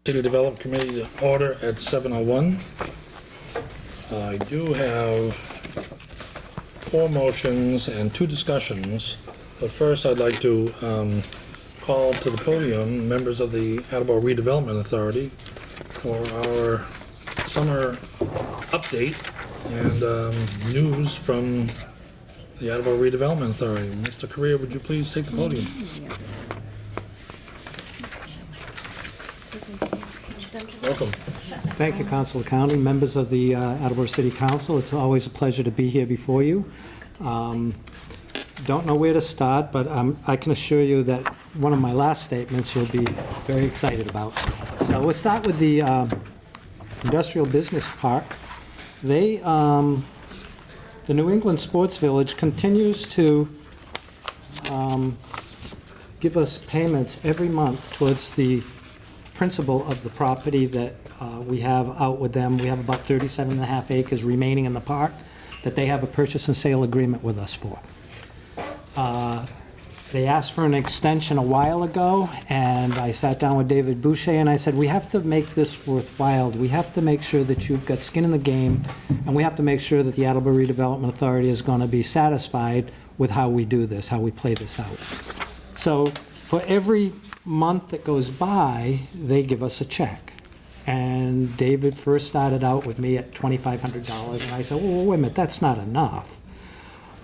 City Development Committee to order at 7:01. I do have 4 motions and 2 discussions, but first I'd like to call to the podium members of the Attleboro Redevelopment Authority for our summer update and news from the Attleboro Redevelopment Authority. Mr. Correa, would you please take the podium? Welcome. Thank you, Councilor County, members of the Attleboro City Council. It's always a pleasure to be here before you. Don't know where to start, but I can assure you that one of my last statements you'll be very excited about. So we'll start with the Industrial Business Park. The New England Sports Village continues to give us payments every month towards the principal of the property that we have out with them. We have about 37.5 acres remaining in the park that they have a purchase and sale agreement with us for. They asked for an extension a while ago, and I sat down with David Boucher and I said, we have to make this worthwhile. We have to make sure that you've got skin in the game, and we have to make sure that the Attleboro Redevelopment Authority is going to be satisfied with how we do this, how we play this out. So for every month that goes by, they give us a check. And David first started out with me at $2,500, and I said, well, wait a minute, that's not enough.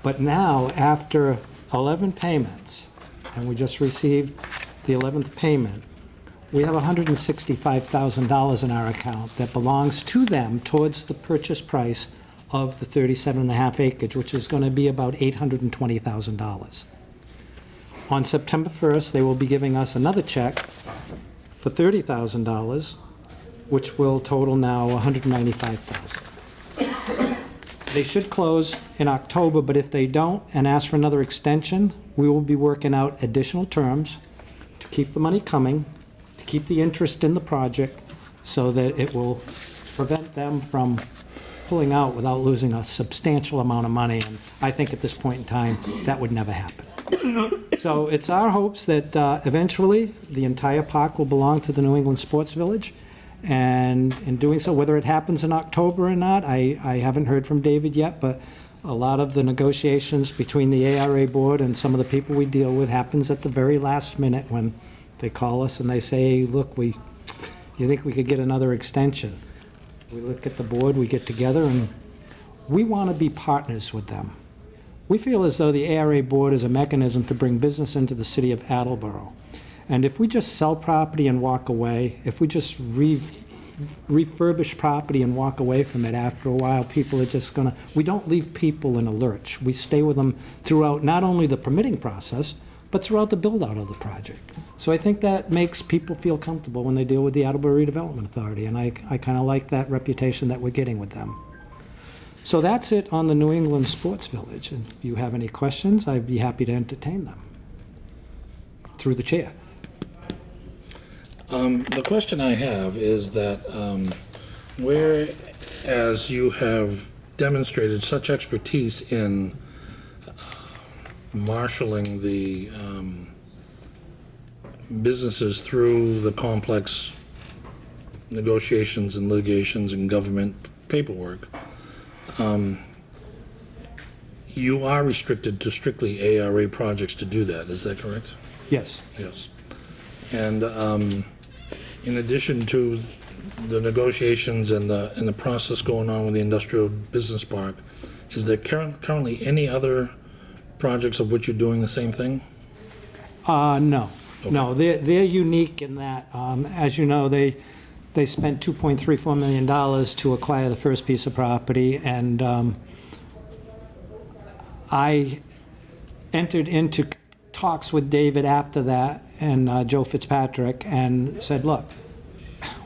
But now, after 11 payments, and we just received the 11th payment, we have $165,000 in our account that belongs to them towards the purchase price of the 37.5 acres, which is going to be about $820,000. On September 1st, they will be giving us another check for $30,000, which will total now $195,000. They should close in October, but if they don't and ask for another extension, we will be working out additional terms to keep the money coming, to keep the interest in the project, so that it will prevent them from pulling out without losing a substantial amount of money. And I think at this point in time, that would never happen. So it's our hopes that eventually the entire park will belong to the New England Sports Village. And in doing so, whether it happens in October or not, I haven't heard from David yet, but a lot of the negotiations between the ARA board and some of the people we deal with happens at the very last minute when they call us and they say, look, you think we could get another extension? We look at the board, we get together, and we want to be partners with them. We feel as though the ARA board is a mechanism to bring business into the city of Attleboro. And if we just sell property and walk away, if we just refurbish property and walk away from it, after a while, people are just going to, we don't leave people in a lurch. We stay with them throughout not only the permitting process, but throughout the build-out of the project. So I think that makes people feel comfortable when they deal with the Attleboro Redevelopment Authority, and I kind of like that reputation that we're getting with them. So that's it on the New England Sports Village. And if you have any questions, I'd be happy to entertain them through the chair. The question I have is that whereas you have demonstrated such expertise in marshaling the businesses through the complex negotiations and litigations and government paperwork, you are restricted to strictly ARA projects to do that. Is that correct? Yes. Yes. And in addition to the negotiations and the process going on with the Industrial Business Park, is there currently any other projects of which you're doing the same thing? No. Okay. No, they're unique in that, as you know, they spent $2.34 million to acquire the first piece of property, and I entered into talks with David after that and Joe Fitzpatrick and said, look,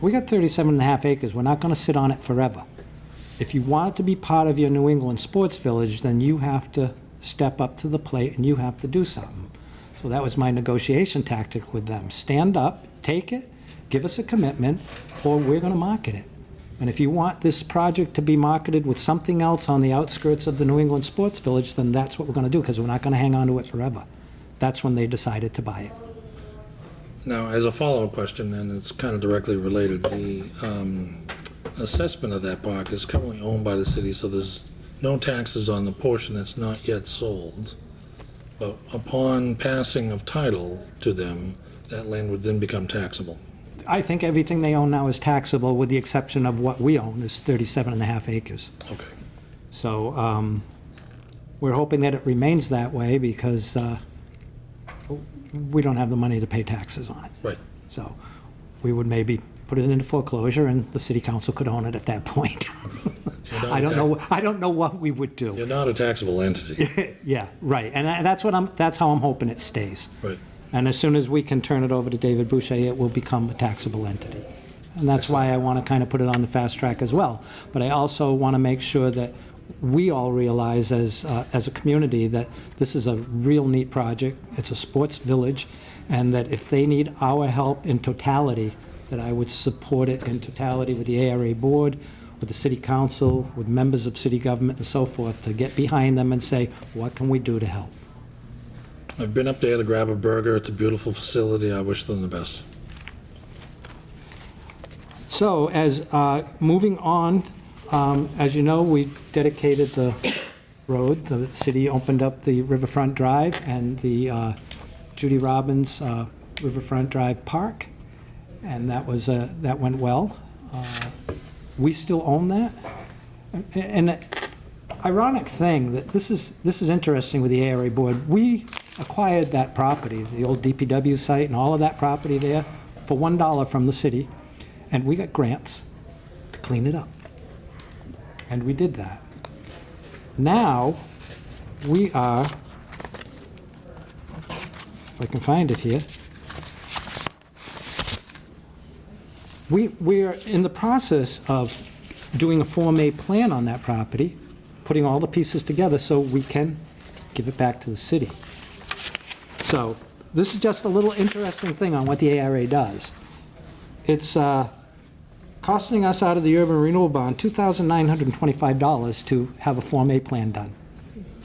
we got 37.5 acres. We're not going to sit on it forever. If you want it to be part of your New England Sports Village, then you have to step up to the plate and you have to do something. So that was my negotiation tactic with them. Stand up, take it, give us a commitment, or we're going to market it. And if you want this project to be marketed with something else on the outskirts of the New England Sports Village, then that's what we're going to do, because we're not going to hang on to it forever. That's when they decided to buy it. Now, as a follow-up question, and it's kind of directly related, the assessment of that park is currently owned by the city, so there's no taxes on the portion that's not yet sold. But upon passing of title to them, that land would then become taxable. I think everything they own now is taxable, with the exception of what we own, is 37 and a half acres. Okay. So we're hoping that it remains that way, because we don't have the money to pay taxes on it. Right. So we would maybe put it into foreclosure, and the city council could own it at that point. I don't know what we would do. You're not a taxable entity. Yeah, right. And that's how I'm hoping it stays. Right. And as soon as we can turn it over to David Boucher, it will become a taxable entity. And that's why I want to kind of put it on the fast track as well. But I also want to make sure that we all realize as a community that this is a real neat project. It's a sports village, and that if they need our help in totality, that I would support it in totality with the ARA board, with the city council, with members of city government and so forth, to get behind them and say, what can we do to help? I've been up there to grab a burger. It's a beautiful facility. I wish them the best. So, as moving on, as you know, we dedicated the road. The city opened up the Riverfront Drive and the Judy Robbins Riverfront Drive Park, and that went well. We still own that. And ironic thing that this is interesting with the ARA board. We acquired that property, the old DPW site and all of that property there, for $1 from the city, and we got grants to clean it up. And we did that. Now, we are, if I can find it here, we're in the process of doing a Form A plan on that property, putting all the pieces together so we can give it back to the city. So this is just a little interesting thing on what the ARA does. It's costing us out of the urban renewal bond $2,925 to have a Form A plan done.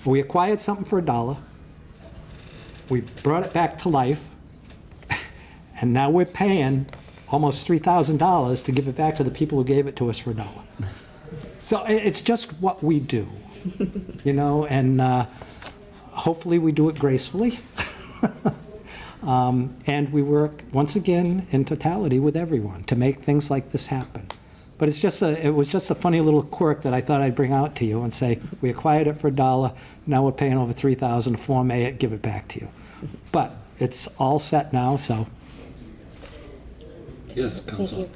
We acquired something for $1. We brought it back to life, and now we're paying almost $3,000 to give it back to the people who gave it to us for $1. So it's just what we do, and hopefully we do it gracefully. And we work, once again, in totality with everyone to make things like this happen. But it was just a funny little quirk that I thought I'd bring out to you and say, we acquired it for $1, now we're paying over $3,000 to Form A it, give it back to you. But it's all set now, so. Yes, Council.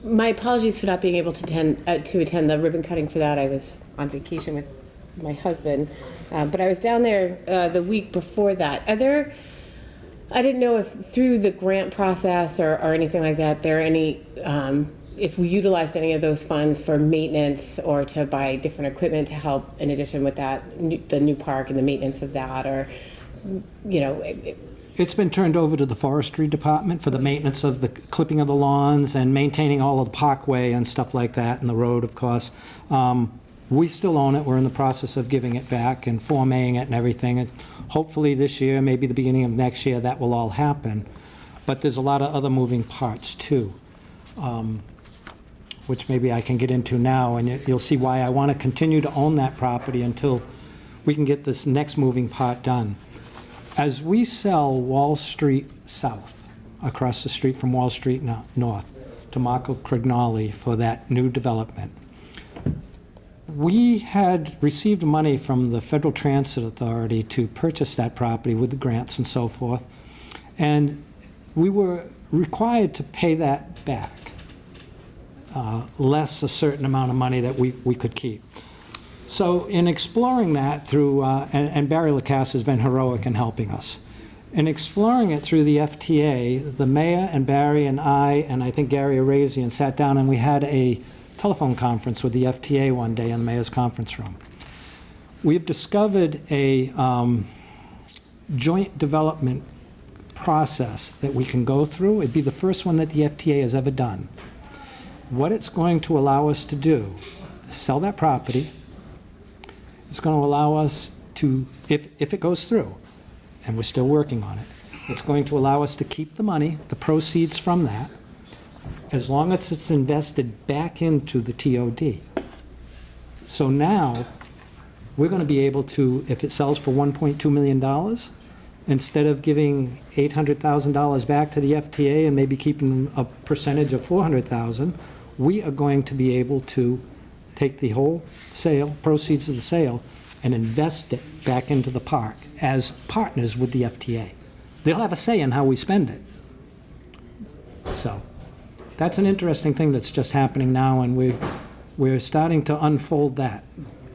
My apologies for not being able to attend the ribbon cutting for that. I was on vacation with my husband, but I was down there the week before that. I didn't know if through the grant process or anything like that, there are any, if we utilized any of those funds for maintenance or to buy different equipment to help in addition with that, the new park and the maintenance of that, or, It's been turned over to the forestry department for the maintenance of the clipping of the lawns and maintaining all of the parkway and stuff like that, and the road, of course. We still own it. We're in the process of giving it back and Form A-ing it and everything. And hopefully this year, maybe the beginning of next year, that will all happen. But there's a lot of other moving parts too, which maybe I can get into now, and you'll see why I want to continue to own that property until we can get this next moving part done. As we sell Wall Street South, across the street from Wall Street North, to Marco Crignoli for that new development, we had received money from the Federal Transit Authority to purchase that property with the grants and so forth, and we were required to pay that back, less a certain amount of money that we could keep. So in exploring that through, and Barry Lacasse has been heroic in helping us, in exploring it through the FTA, the mayor and Barry and I think Gary Arazian sat down and we had a telephone conference with the FTA one day in the mayor's conference room. We've discovered a joint development process that we can go through. It'd be the first one that the FTA has ever done. What it's going to allow us to do is sell that property. It's going to allow us to, if it goes through, and we're still working on it, It's going to allow us to keep the money, the proceeds from that, as long as it's invested back into the TOD. So now, we're going to be able to, if it sells for $1.2 million, instead of giving $800,000 back to the FTA and maybe keeping a percentage of $400,000, we are going to be able to take the whole sale, proceeds of the sale, and invest it back into the park as partners with the FTA. They'll have a say in how we spend it. So that's an interesting thing that's just happening now, and we're starting to unfold that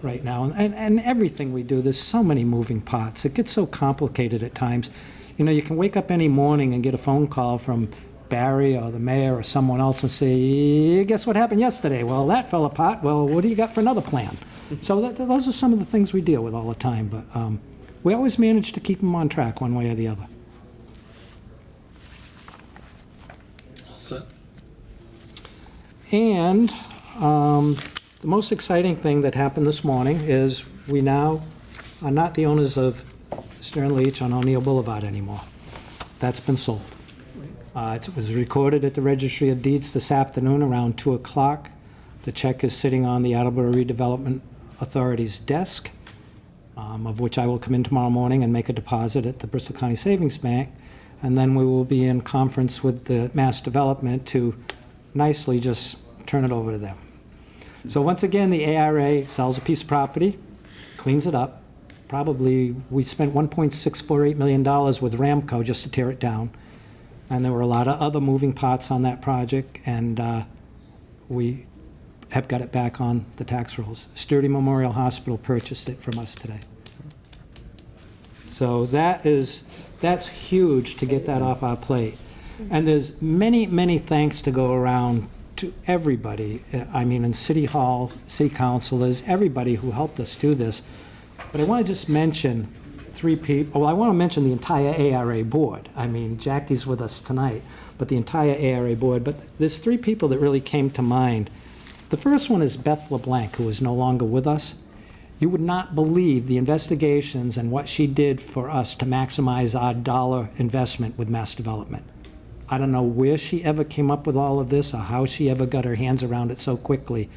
right now. And everything we do, there's so many moving parts. It gets so complicated at times. You know, you can wake up any morning and get a phone call from Barry or the mayor or someone else and say, guess what happened yesterday? Well, that fell apart. Well, what do you got for another plan? So those are some of the things we deal with all the time, but we always manage to keep them on track one way or the other. All set. And the most exciting thing that happened this morning is we now are not the owners of Stern Leach on O'Neill Boulevard anymore. That's been sold. It was recorded at the Registry of Deeds this afternoon around 2 o'clock. The check is sitting on the Attleboro Redevelopment Authority's desk, of which I will come in tomorrow morning and make a deposit at the Bristol County Savings Bank. And then we will be in conference with the Mass Development to nicely just turn it over to them. So once again, the ARA sells a piece of property, cleans it up. Probably, we spent $1.648 million with Ramco just to tear it down. And there were a lot of other moving parts on that project, and we have got it back on the tax rolls. Sturdy Memorial Hospital purchased it from us today. So that's huge to get that off our plate. And there's many, many thanks to go around to everybody. I mean, in City Hall, City Council, there's everybody who helped us do this. But I want to just mention 3 people. Well, I want to mention the entire ARA board. I mean, Jackie's with us tonight, but the entire ARA board. But there's 3 people that really came to mind. The first one is Beth LeBlanc, who is no longer with us. You would not believe the investigations and what she did for us to maximize our dollar investment with Mass Development. I don't know where she ever came up with all of this or how she ever got her hands around it so quickly,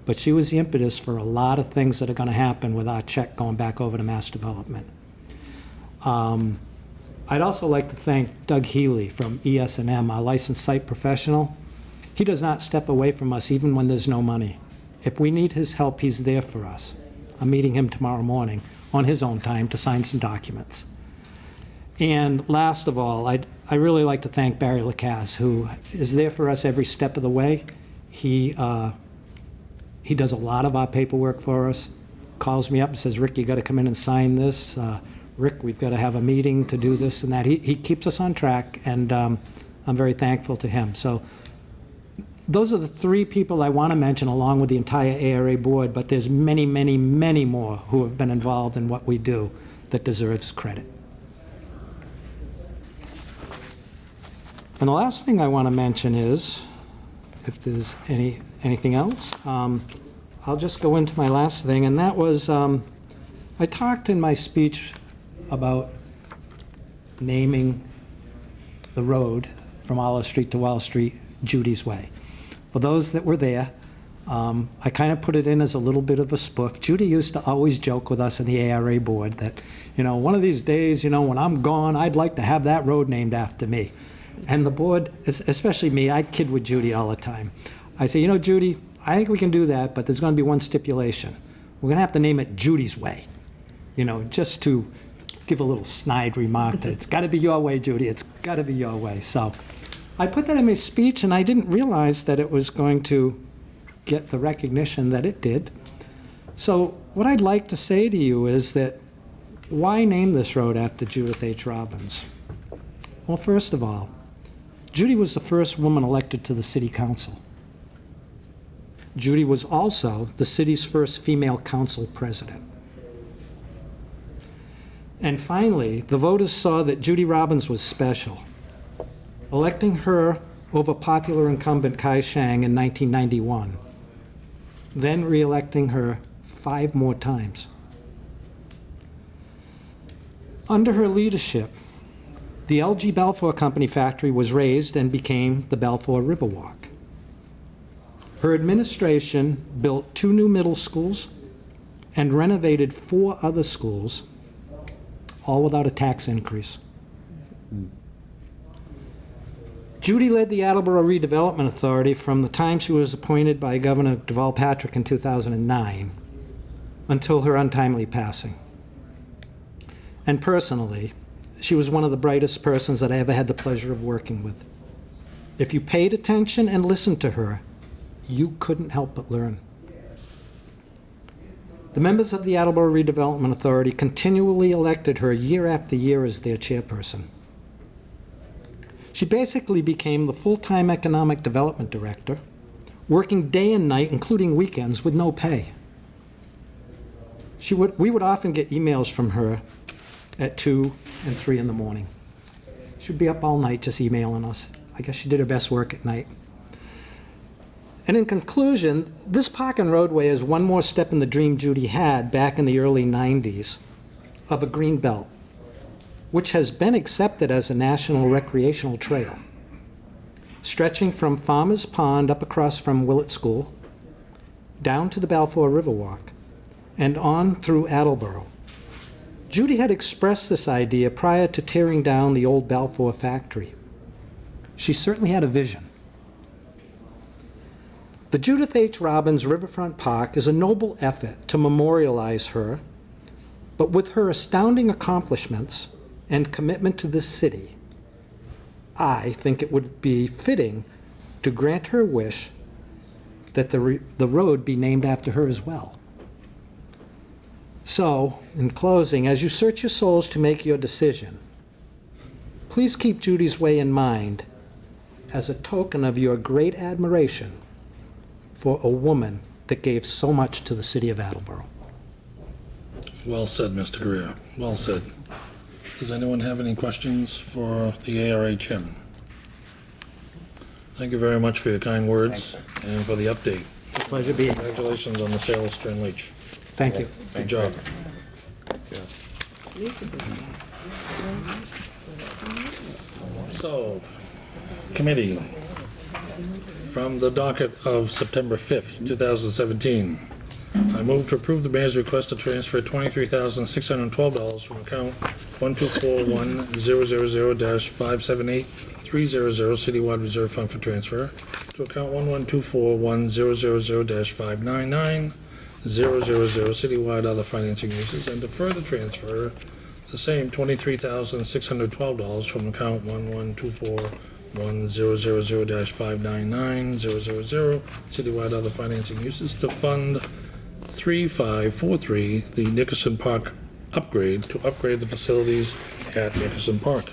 but she was the impetus for a lot of things that are going to happen with our check going back over to Mass Development. I'd also like to thank Doug Healy from ES&M, our licensed site professional. He does not step away from us even when there's no money. If we need his help, he's there for us. I'm meeting him tomorrow morning on his own time to sign some documents. And last of all, I really like to thank Barry Lacasse, who is there for us every step of the way. He does a lot of our paperwork for us, calls me up and says, Rick, you got to come in and sign this. Rick, we've got to have a meeting to do this and that. He keeps us on track, and I'm very thankful to him. So those are the 3 people I want to mention, along with the entire ARA board, but there's many, many, many more who have been involved in what we do that deserves credit. And the last thing I want to mention is, if there's anything else, I'll just go into my last thing, and that was, I talked in my speech about naming the road from Olive Street to Wall Street Judy's Way. For those that were there, I kind of put it in as a little bit of a spoof. Judy used to always joke with us in the ARA board that, one of these days, when I'm gone, I'd like to have that road named after me. And the board, especially me, I kid with Judy all the time. I say, Judy, I think we can do that, but there's going to be one stipulation. We're going to have to name it Judy's Way, just to give a little snide remark that it's got to be your way, Judy. It's got to be your way. So I put that in my speech, and I didn't realize that it was going to get the recognition that it did. So what I'd like to say to you is that why name this road after Judith H. Robbins? Well, first of all, Judy was the first woman elected to the city council. Judy was also the city's first female council president. And finally, the voters saw that Judy Robbins was special, electing her over popular incumbent Kai Shang in 1991, then re-electing her 5 more times. Under her leadership, The LG Balfour Company factory was raised and became the Balfour Riverwalk. Her administration built 2 new middle schools and renovated 4 other schools, all without a tax increase. Judy led the Attleboro Redevelopment Authority from the time she was appointed by Governor Deval Patrick in 2009 until her untimely passing. And personally, she was one of the brightest persons that I ever had the pleasure of working with. If you paid attention and listened to her, you couldn't help but learn. The members of the Attleboro Redevelopment Authority continually elected her year after year as their chairperson. She basically became the full-time economic development director, working day and night, including weekends, with no pay. We would often get emails from her at 2 and 3 in the morning. She'd be up all night just emailing us. I guess she did her best work at night. And in conclusion, this park and roadway is one more step in the dream Judy had back in the early 90s of a green belt, which has been accepted as a national recreational trail, stretching from Farmers Pond up across from Willett School, down to the Balfour Riverwalk, and on through Attleboro. Judy had expressed this idea prior to tearing down the old Balfour factory. She certainly had a vision. The Judith H. Robbins Riverfront Park is a noble effort to memorialize her, but with her astounding accomplishments and commitment to this city, I think it would be fitting to grant her wish that the road be named after her as well. So, in closing, as you search your souls to make your decision, please keep Judy's way in mind as a token of your great admiration for a woman that gave so much to the city of Attleboro. Well said, Mr. Greer. Well said. Does anyone have any questions for the ARHM? Thank you very much for your kind words and for the update. It's a pleasure being here. Congratulations on the sale of Stern Leach. Thank you. Good job. So, committee, from the docket of September 5th, 2017, I move to approve the mayor's request to transfer $23,612 from account 1241000-578-300 Citywide Reserve Fund for transfer to account 1124100-599 Citywide Other Financing Uses, and to further transfer the same $23,612 from account 1124100-599 Citywide Other Financing Uses to fund 3543, the Nickerson Park upgrade, to upgrade the facilities at Nickerson Park.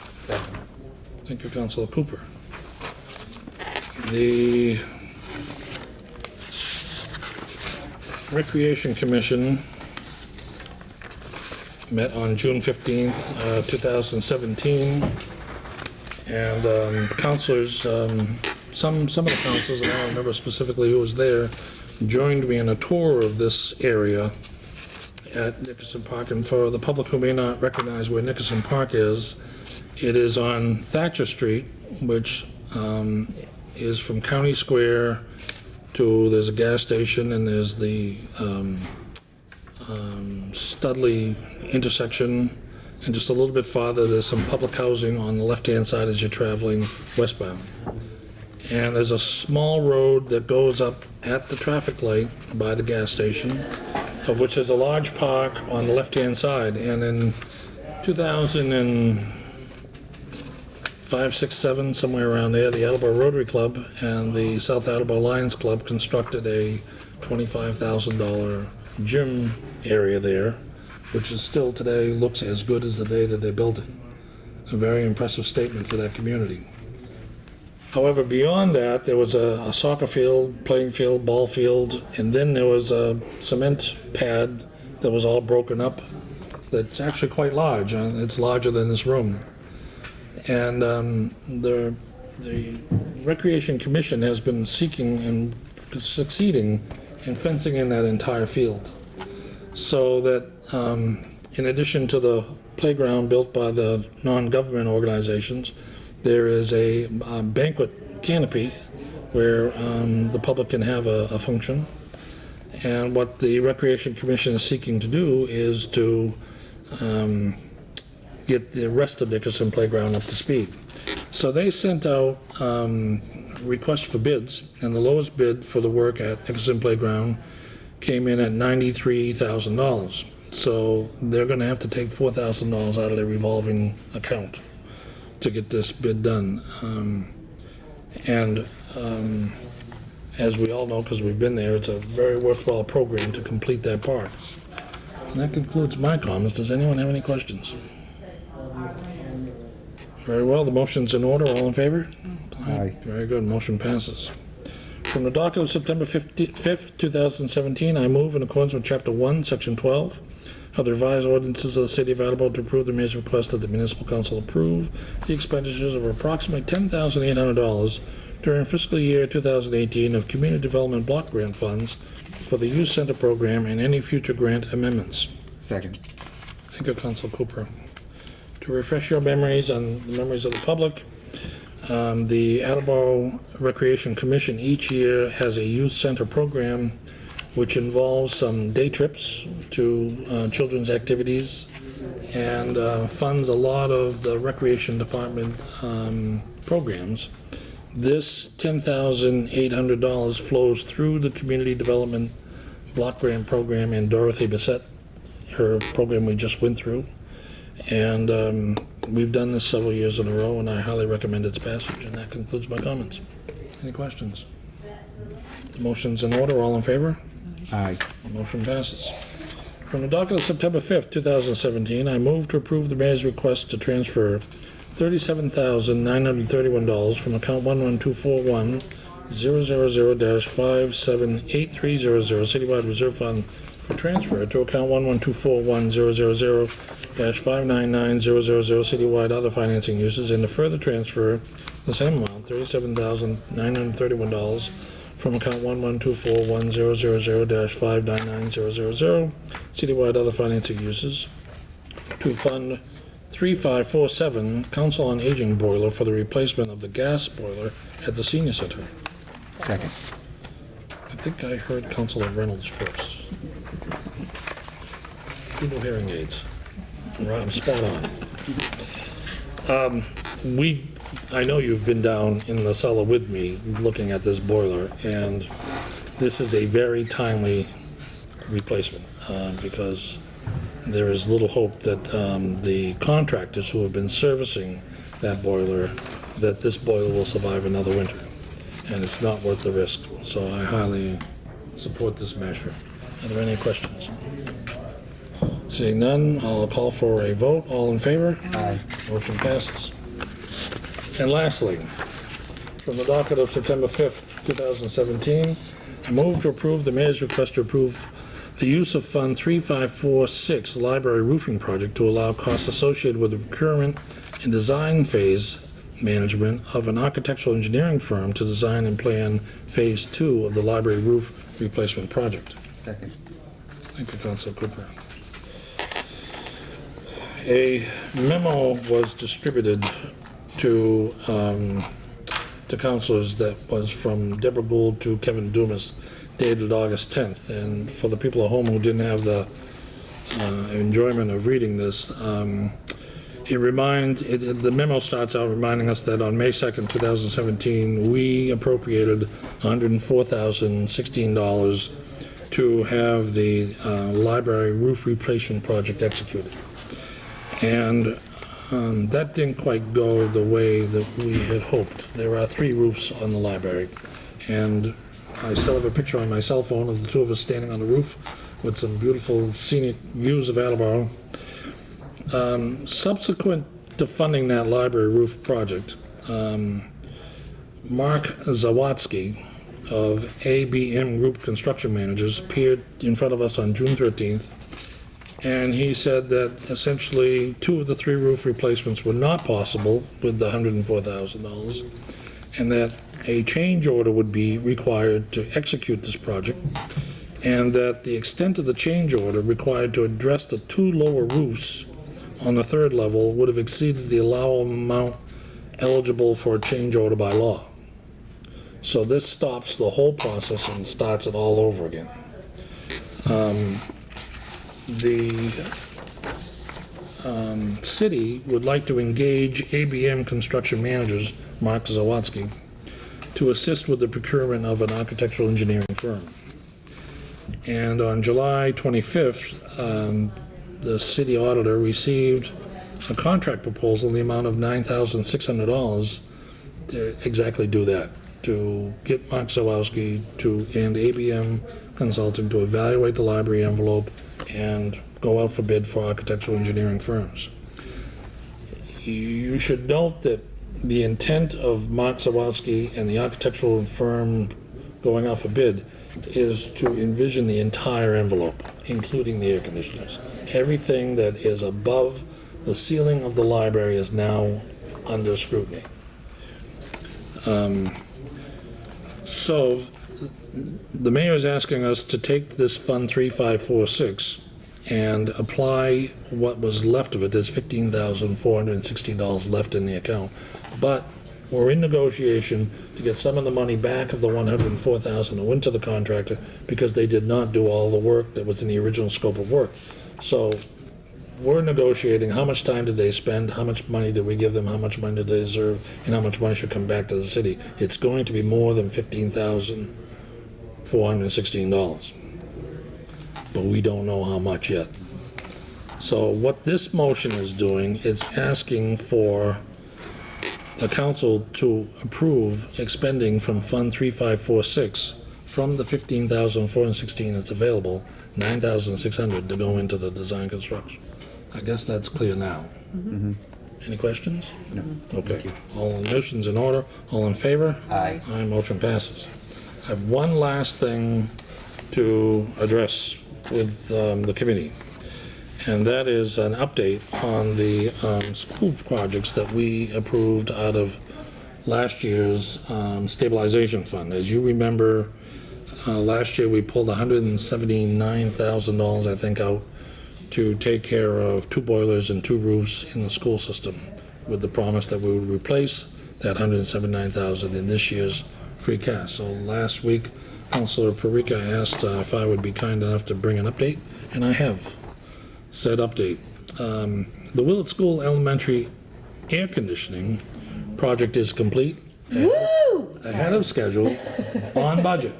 Thank you, Councilor Cooper. The Recreation Commission met on June 15th, 2017, and councilors, some of the councilors, and I don't remember specifically who was there, joined me in a tour of this area at Nickerson Park. And for the public who may not recognize where Nickerson Park is, it is on Thatcher Street, which is from County Square to, there's a gas station, and there's the Studley intersection, and just a little bit farther there's some public housing on the left-hand side as you're traveling westbound. And there's a small road that goes up at the traffic light by the gas station, of which there's a large park on the left-hand side. And in 2005, 6, 7, somewhere around there, the Attleboro Rotary Club and the South Attleboro Lions Club constructed a $25,000 gym area there, which is still today looks as good as the day that they built it. A very impressive statement for that community. However, beyond that, there was a soccer field, playing field, ball field, and then there was a cement pad that was all broken up. That's actually quite large. It's larger than this room. And the Recreation Commission has been seeking and succeeding in fencing in that entire field, so that in addition to the playground built by the non-government organizations, there is a banquet canopy where the public can have a function. And what the Recreation Commission is seeking to do is to get the rest of Nickerson Playground up to speed. So they sent out requests for bids, and the lowest bid for the work at Nickerson Playground came in at $93,000. So they're going to have to take $4,000 out of their revolving account to get this bid done. As we all know, because we've been there, it's a very worthwhile program to complete that park. And that concludes my comments. Does anyone have any questions? Very well, the motion's in order. All in favor? Aye. Very good, motion passes. From the docket of September 5th, 2017, I move in accordance with Chapter 1, Section 12 of the revised ordinances of the City of Attleboro to approve the mayor's request that the municipal council approve the expenditures of approximately $10,800 during fiscal year 2018 of community development block grant funds for the youth center program and any future grant amendments. Second. Thank you, Council Cooper. To refresh your memories and the memories of the public, the Attleboro Recreation Commission each year has a youth center program which involves some day trips to children's activities and funds a lot of the Recreation Department programs. This $10,800 flows through the Community Development Block Grant Program and Dorothy Bissett, her program we just went through. And we've done this several years in a row, and I highly recommend its passage. And that concludes my comments. Any questions? The motion's in order. All in favor? Aye. The motion passes. From the docket of September 5th, 2017, I move to approve the mayor's request to transfer $37,931 from account 11241-000-578300 Citywide Reserve Fund for transfer to account 11241-000-599000 Citywide Other Financing Uses, and to further transfer the same amount, $37,931, from account 11241-000-599000 Citywide Other Financing Uses to Fund 3547 Council on Aging Boiler for the replacement of the gas boiler at the Senior Center. Second. I think I heard Councilor Reynolds first. People hearing aids. Right, I'm spot on. I know you've been down in the cellar with me looking at this boiler, and this is a very timely replacement because there is little hope that the contractors who have been servicing that boiler, that this boiler will survive another winter, and it's not worth the risk. So I highly support this measure. Are there any questions? Seeing none, I'll call for a vote. All in favor? Aye. Motion passes. And lastly, from the docket of September 5th, 2017, I move to approve the mayor's request to approve the use of Fund 3546 Library Roofing Project to allow costs associated with the procurement and design phase management of an architectural engineering firm to design and plan Phase 2 of the library roof replacement project. Second. Thank you, Councilor Cooper. A memo was distributed to councilors that was from Deborah Gould to Kevin Dumas, dated August 10th. And for the people at home who didn't have the enjoyment of reading this, the memo starts out reminding us that on May 2nd, 2017, we appropriated $104,016 to have the library roof replacement project executed. And that didn't quite go the way that we had hoped. There are 3 roofs on the library, and I still have a picture on my cell phone of the 2 of us standing on the roof with some beautiful scenic views of Attleboro. Subsequent to funding that library roof project, Mark Zawatsky of ABM Group Construction Managers appeared in front of us on June 13th, and he said that essentially 2 of the 3 roof replacements were not possible with the $104,000, and that a change order would be required to execute this project, and that the extent of the change order required to address the 2 lower roofs on the third level would have exceeded the allowable amount eligible for a change order by law. So this stops the whole process and starts it all over again. The city would like to engage ABM Construction Managers, Mark Zawatsky, to assist with the procurement of an architectural engineering firm. And on July 25th, the city auditor received a contract proposal in the amount of $9,600 to exactly do that, to get Mark Zawatsky and ABM Consulting to evaluate the library envelope and go out for bid for architectural engineering firms. You should note that the intent of Mark Zawatsky and the architectural firm going out for bid is to envision the entire envelope, including the air conditioners. Everything that is above the ceiling of the library is now under scrutiny. So the mayor is asking us to take this Fund 3546 and apply what was left of it. There's $15,416 left in the account. But we're in negotiation to get some of the money back of the $104,000 that went to the contractor because they did not do all the work that was in the original scope of work. So we're negotiating how much time did they spend, how much money did we give them, how much money did they deserve, and how much money should come back to the city. It's going to be more than $15,416. But we don't know how much yet. So what this motion is doing is asking for the council to approve expending from Fund 3546 from the $15,416 that's available, $9,600 to go into the design construction. I guess that's clear now. Any questions? No. Okay. All motions in order. All in favor? Aye. Aye, motion passes. I have one last thing to address with the committee, and that is an update on the school projects that we approved out of last year's stabilization fund. As you remember, last year we pulled $179,000, I think, out to take care of 2 boilers and 2 roofs in the school system, with the promise that we would replace that $179,000 in this year's free cash. So last week, Councilor Parika asked if I would be kind enough to bring an update, and I have said update. The Willett School Elementary air conditioning project is complete. Woo! Ahead of schedule, on budget.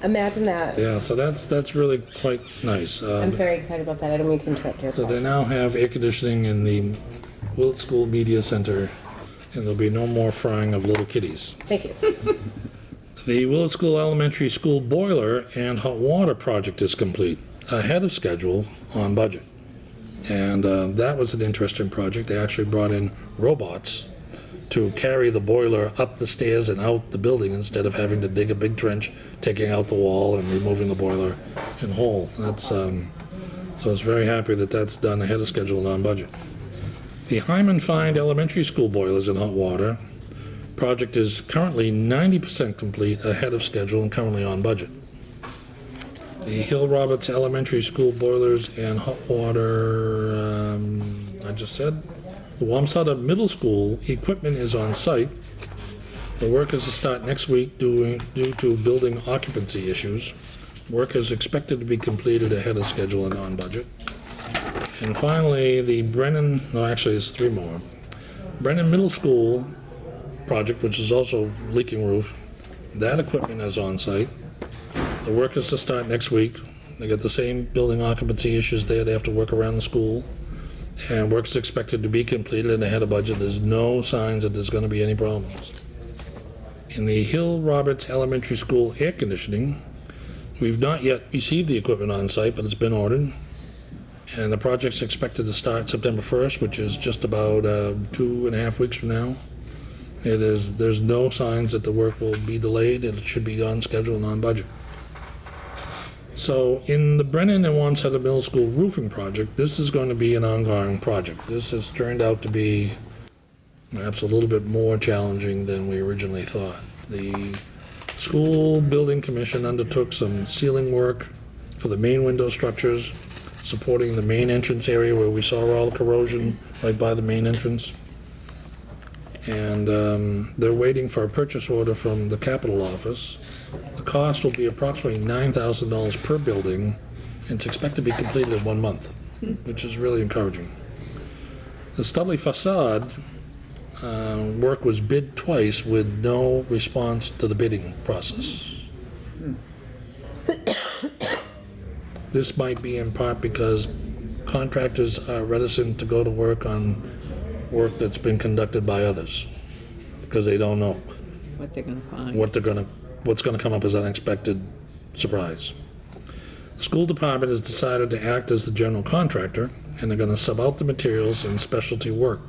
Imagine that. Yeah, so that's really quite nice. I'm very excited about that. I don't mean to interrupt your So they now have air conditioning in the Willett School Media Center, and there'll be no more frying of little kitties. Thank you. The Willett School Elementary School boiler and hot water project is complete, ahead of schedule, on budget. And that was an interesting project. They actually brought in robots to carry the boiler up the stairs and out the building instead of having to dig a big trench, taking out the wall and removing the boiler in whole. That's so I was very happy that that's done ahead of schedule and on budget. The Hyman Find Elementary School boilers and hot water project is currently 90% complete, ahead of schedule, and currently on budget. The Hill Roberts Elementary School boilers and hot water, I just said. The Wamsutta Middle School equipment is on site. The work is to start next week due to building occupancy issues. Work is expected to be completed ahead of schedule and on budget. And finally, the Brennan, no, actually there's 3 more. Brennan Middle School project, which is also leaking roof, that equipment is on site. The work is to start next week. They got the same building occupancy issues there. They have to work around the school. And work is expected to be completed and ahead of budget. There's no signs that there's going to be any problems. In the Hill Roberts Elementary School air conditioning, we've not yet received the equipment on site, but it's been ordered. And the project's expected to start September 1st, which is just about 2.5 weeks from now. There's no signs that the work will be delayed, and it should be on schedule and on budget. So in the Brennan and Wamsutta Middle School roofing project, this is going to be an ongoing project. This has turned out to be perhaps a little bit more challenging than we originally thought. The School Building Commission undertook some ceiling work for the main window structures. supporting the main entrance area where we saw all the corrosion right by the main entrance. And they're waiting for a purchase order from the Capitol Office. The cost will be approximately $9,000 per building, and it's expected to be completed in 1 month, which is really encouraging. The Studley facade work was bid twice with no response to the bidding process. This might be in part because contractors are reticent to go to work on work that's been conducted by others, because they don't know What they're gonna find. what's gonna come up as unexpected surprise. The school department has decided to act as the general contractor, and they're gonna sub out the materials and specialty work.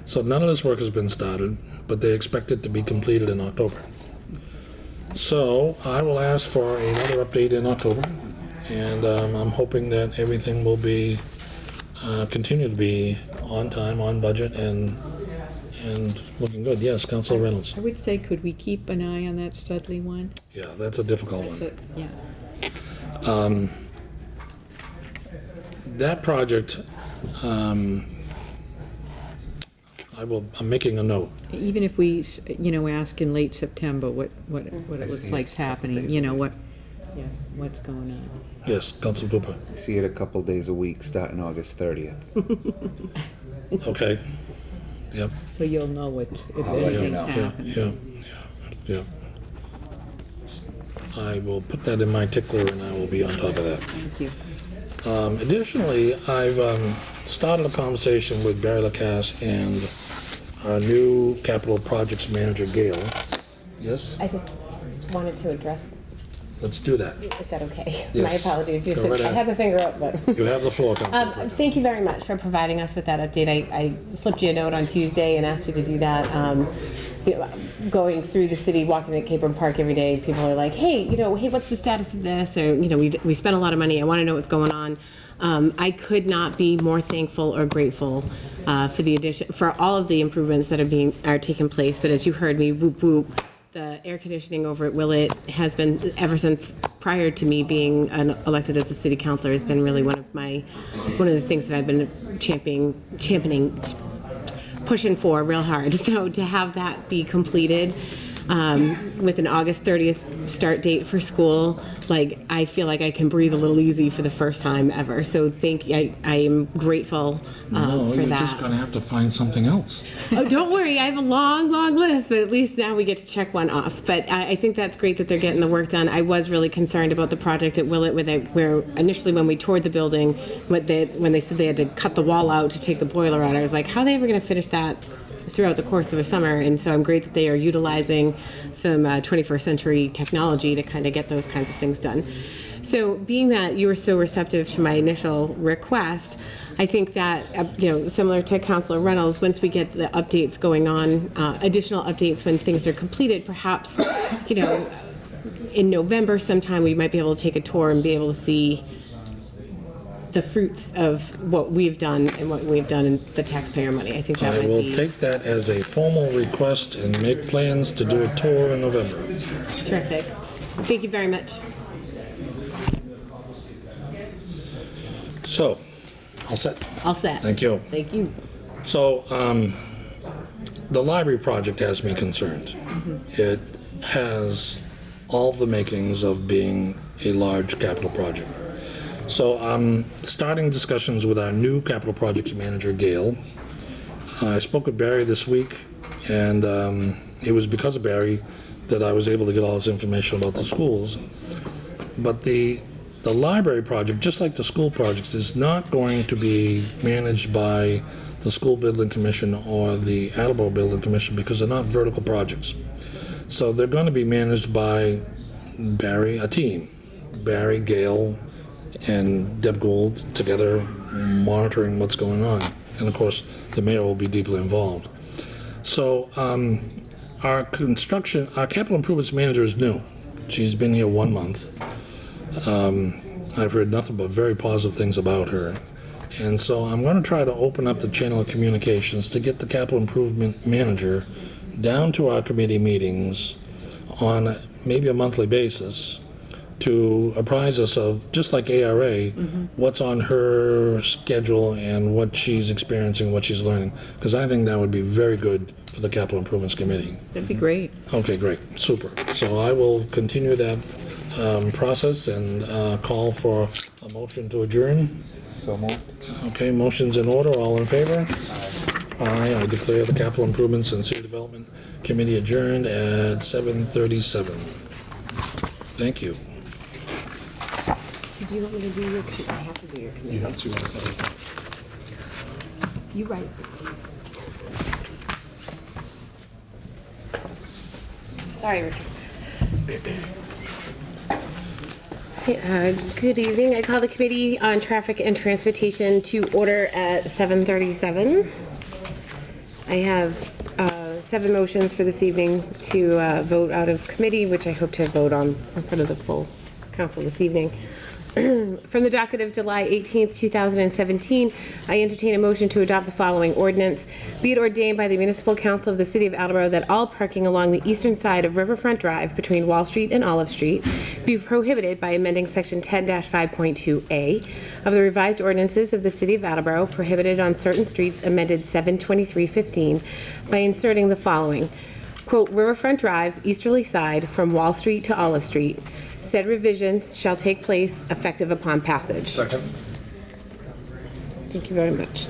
So none of this work has been started, but they expect it to be completed in October. So I will ask for another update in October, and I'm hoping that everything will be continue to be on time, on budget, and looking good. Yes, Councilor Reynolds. I would say, could we keep an eye on that Studley one? Yeah, that's a difficult one. But, yeah. That project, I'm making a note. Even if we, ask in late September what it looks like's happening, what's going on. Yes, Councilor Cooper. I see it a couple days a week, starting August 30th. Okay. Yep. So you'll know if I'll let you anything's know. happening. Yeah. I will put that in my tickler, and I will be on top of that. Thank you. Additionally, I've started a conversation with Barry Lacasse and our new capital projects manager, Gail. Yes? I just wanted to address, Let's do that. is that okay? Yes. My apologies. Go right I ahead. have my finger up, but. You have the floor, Councilor Cooper. Thank you very much for providing us with that update. I slipped you a note on Tuesday and asked you to do that. Going through the city, walking at Capron Park every day, people are like, hey, what's the status of this? Or, we spent a lot of money. I want to know what's going on. I could not be more thankful or grateful for all of the improvements that are taking place. But as you heard me, whoop whoop, the air conditioning over at Willett has been, ever since prior to me being elected as a city councilor, has been really one of the things that I've been championing, pushing for real hard. So to have that be completed with an August 30th start date for school, I feel like I can breathe a little easy for the first time ever. So I am grateful No, for you're that. just going to have to find something else. Oh, don't worry. I have a long, long list, but at least now we get to check one off. But I think that's great that they're getting the work done. I was really concerned about the project at Willett, where initially when we toured the building, when they said they had to cut the wall out to take the boiler out, I was like, how are they ever going to finish that throughout the course of a summer? And so I'm great that they are utilizing some 21st century technology to kind of get those kinds of things done. So being that you were so receptive to my initial request, I think that, similar to Councilor Reynolds, once we get the updates going on, additional updates when things are completed, perhaps, in November sometime, we might be able to take a tour and be able to see the fruits of what we've done and what we've done in the taxpayer money. I think that I might will be take that as a formal request and make plans to do a tour in November. terrific. Thank you very much. So, all set. All set. Thank you. Thank you. So, the library project has me concerned. It has all the makings of being a large capital project. So I'm starting discussions with our new capital projects manager, Gail. I spoke with Barry this week, and it was because of Barry that I was able to get all this information about the schools. But the library project, just like the school projects, is not going to be managed by the School Building Commission or the Attleboro Building Commission because they're not vertical projects. So they're going to be managed by Barry, a team. Barry, Gail, and Deb Gould together monitoring what's going on. And of course, the mayor will be deeply involved. So our capital improvements manager is new. She's been here 1 month. I've heard nothing but very positive things about her. And so I'm going to try to open up the channel of communications to get the capital improvement manager down to our committee meetings on maybe a monthly basis to apprise us of, just like ARA, what's on her schedule and what she's experiencing, what she's learning. Because I think that would be very good for the Capital Improvements Committee. That'd be great. Okay, great, super. So I will continue that process and call for a motion to adjourn. So moved. Okay, motion's in order, all in favor? Aye, I declare the Capital Improvements and City Development Committee adjourned at 7:37. Thank you. So do you want me to do your, I have to do your committee. You have to. You write. Sorry, Richard. Good evening. I call the Committee on Traffic and Transportation to order at 7:37. I have 7 motions for this evening to vote out of committee, which I hope to vote on in front of the full council this evening. From the docket of July 18th, 2017, I entertain a motion to adopt the following ordinance. Be it ordained by the Municipal Council of the City of Attleboro that all parking along the eastern side of Riverfront Drive between Wall Street and Olive Street be prohibited by amending Section 10-5.2A of the revised ordinances of the City of Attleboro, prohibited on certain streets, amended 7/23/15, by inserting the following. Quote, Riverfront Drive, easterly side, from Wall Street to Olive Street. Said revisions shall take place effective upon passage. Second. Thank you very much.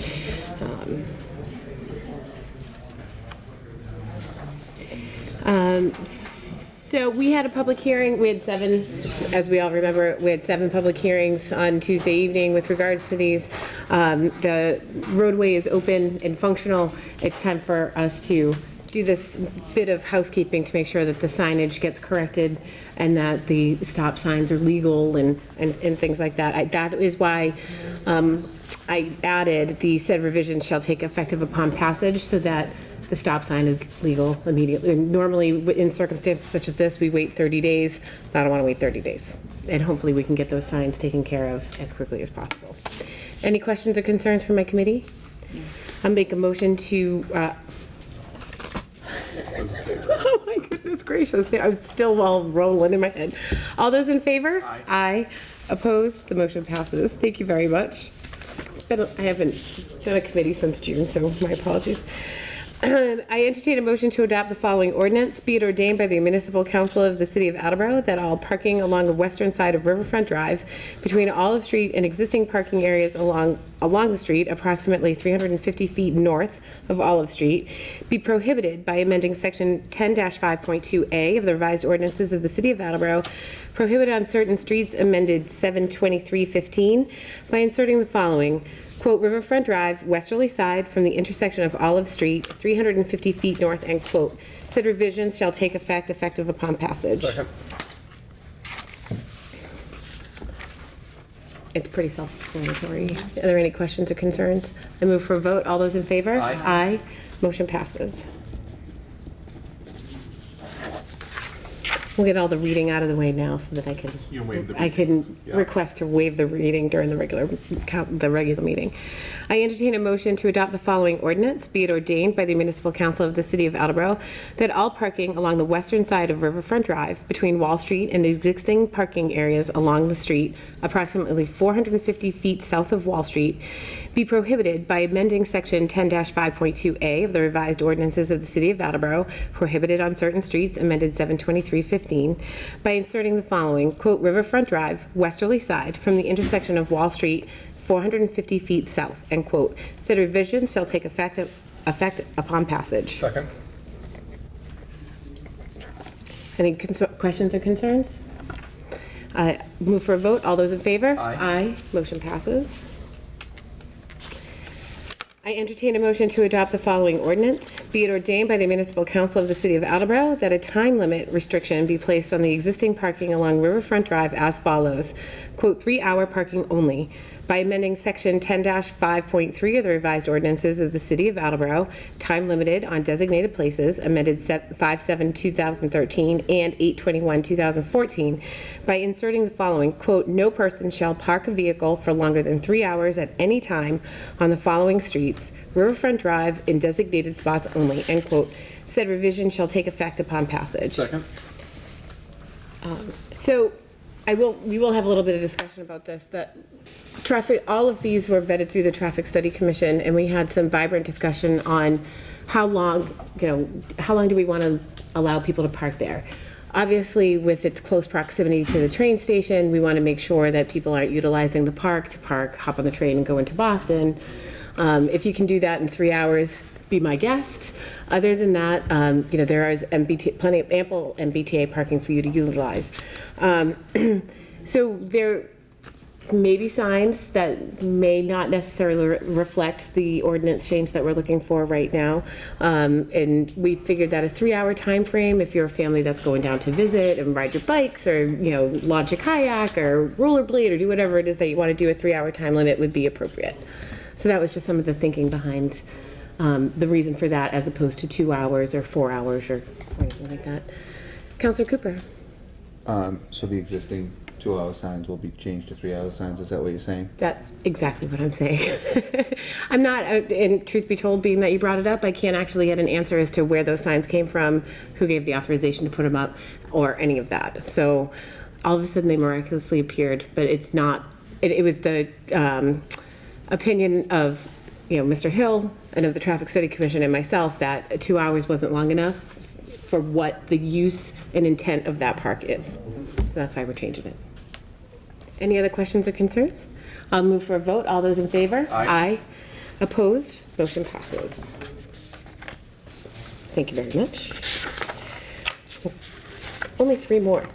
So we had a public hearing. We had 7, as we all remember, we had 7 public hearings on Tuesday evening with regards to these. The roadway is open and functional. It's time for us to do this bit of housekeeping to make sure that the signage gets corrected and that the stop signs are legal and things like that. That is why I added the said revision shall take effective upon passage so that the stop sign is legal immediately. And normally in circumstances such as this, we wait 30 days. I don't want to wait 30 days. And hopefully we can get those signs taken care of as quickly as possible. Any questions or concerns from my committee? I'll make a motion to oh my goodness gracious. I'm still all rolling in my head. All those in favor? Aye. Aye. Opposed? The motion passes. Thank you very much. I haven't done a committee since June, so my apologies. I entertain a motion to adopt the following ordinance. Be it ordained by the Municipal Council of the City of Attleboro that all parking along the western side of Riverfront Drive between Olive Street and existing parking areas along the street, approximately 350 feet north of Olive Street, be prohibited by amending Section 10-5.2A of the revised ordinances of the City of Attleboro, prohibited on certain streets, amended 7/23/15, by inserting the following. Quote, Riverfront Drive, westerly side, from the intersection of Olive Street, 350 feet north, end quote. Said revisions shall take effect effective upon passage. Second. It's pretty self-explanatory. Are there any questions or concerns? I move for a vote. All those in favor? Aye. Aye. Motion passes. We'll get all the reading out of the way now so that I can request to waive the reading during the regular meeting. I entertain a motion to adopt the following ordinance. Be it ordained by the Municipal Council of the City of Attleboro that all parking along the western side of Riverfront Drive between Wall Street and existing parking areas along the street, approximately 450 feet south of Wall Street, be prohibited by amending Section 10-5.2A of the revised ordinances of the City of Attleboro, prohibited on certain streets, amended 7/23/15, by inserting the following. Quote, Riverfront Drive, westerly side, from the intersection of Wall Street, 450 feet south, end quote. Said revisions shall take effect upon passage. Second. Any questions or concerns? Move for a vote. All those in favor? Aye. Aye. Motion passes. I entertain a motion to adopt the following ordinance. Be it ordained by the Municipal Council of the City of Attleboro that a time limit restriction be placed on the existing parking along Riverfront Drive as follows. Quote, 3-hour parking only. By amending Section 10-5.3 of the revised ordinances of the City of Attleboro, time limited on designated places, amended 5/7/2013 and 8/21/2014, by inserting the following. Quote, no person shall park a vehicle for longer than 3 hours at any time on the following streets, Riverfront Drive, in designated spots only, end quote. Said revision shall take effect upon passage. Second. So we will have a little bit of discussion about this, that traffic, all of these were vetted through the Traffic Study Commission, and we had some vibrant discussion on how long do we want to allow people to park there? Obviously, with its close proximity to the train station, we want to make sure that people aren't utilizing the park to park, hop on the train and go into Boston. If you can do that in 3 hours, be my guest. Other than that, there is ample MBTA parking for you to utilize. So there may be signs that may not necessarily reflect the ordinance change that we're looking for right now. And we figured that a 3-hour time frame, if you're a family that's going down to visit and ride your bikes or, launch a kayak or rollerblade or do whatever it is that you want to do, a 3-hour time limit would be appropriate. So that was just some of the thinking behind the reason for that, as opposed to 2 hours or 4 hours or anything like that. Councilor Cooper. So the existing 2-hour signs will be changed to 3-hour signs, is that what you're saying? That's exactly what I'm saying. I'm not, and truth be told, being that you brought it up, I can't actually get an answer as to where those signs came from, who gave the authorization to put them up, or any of that. So all of a sudden they miraculously appeared, but it's not, it was the opinion of Mr. Hill and of the Traffic Study Commission and myself that 2 hours wasn't long enough for what the use and intent of that park is. So that's why we're changing it. Any other questions or concerns? I'll move for a vote. All those in favor? Aye. Opposed? Motion passes. Thank you very much. Only 3 more.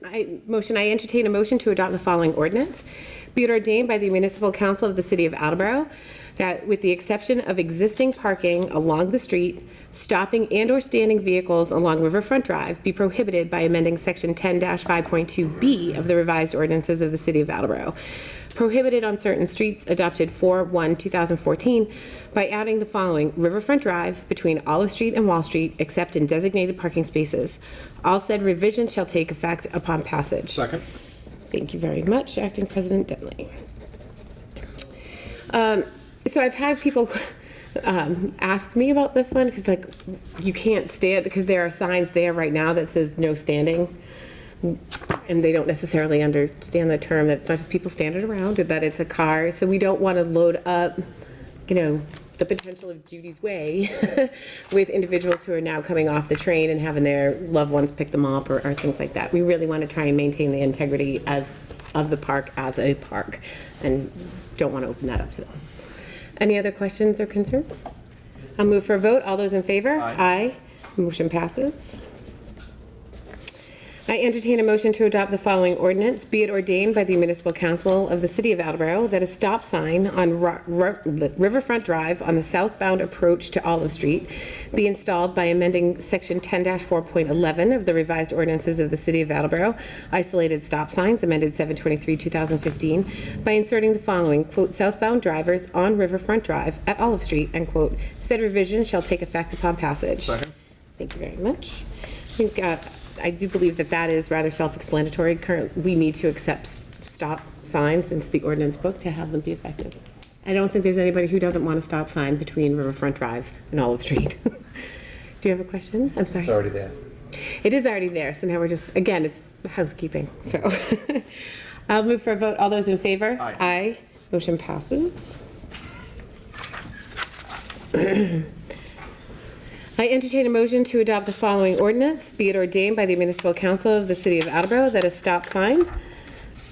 I entertain a motion to adopt the following ordinance. Be it ordained by the Municipal Council of the City of Attleboro that with the exception of existing parking along the street, stopping and/or standing vehicles along Riverfront Drive be prohibited by amending Section 10-5.2B of the revised ordinances of the City of Attleboro. Prohibited on certain streets adopted 4/1/2014 by adding the following: Riverfront Drive between Olive Street and Wall Street, except in designated parking spaces. All said revisions shall take effect upon passage. Second. Thank you very much, Acting President Denley. So I've had people ask me about this one because, you can't stand, because there are signs there right now that says no standing, and they don't necessarily understand the term, that it's not just people standing around, or that it's a car. So we don't want to load up, the potential of Judy's Way with individuals who are now coming off the train and having their loved ones pick them up or things like that. We really want to try and maintain the integrity of the park as a park, and don't want to open that up to them. Any other questions or concerns? I'll move for a vote. All those in favor? Aye. Motion passes. I entertain a motion to adopt the following ordinance. Be it ordained by the Municipal Council of the City of Attleboro that a stop sign on Riverfront Drive on the southbound approach to Olive Street be installed by amending Section 10-4.11 of the revised ordinances of the City of Attleboro, isolated stop signs, amended 7/23/2015, by inserting the following, quote, southbound drivers on Riverfront Drive at Olive Street, end quote. Said revision shall take effect upon passage. Second. Thank you very much. We've got, I do believe that is rather self-explanatory. We need to accept stop signs into the ordinance book to have them be effective. I don't think there's anybody who doesn't want a stop sign between Riverfront Drive and Olive Street. Do you have a question? I'm sorry. It's already there. It is already there, so now we're just, again, it's housekeeping, so. I'll move for a vote. All those in favor? Aye. Aye. Motion passes. I entertain a motion to adopt the following ordinance. Be it ordained by the Municipal Council of the City of Attleboro that a stop sign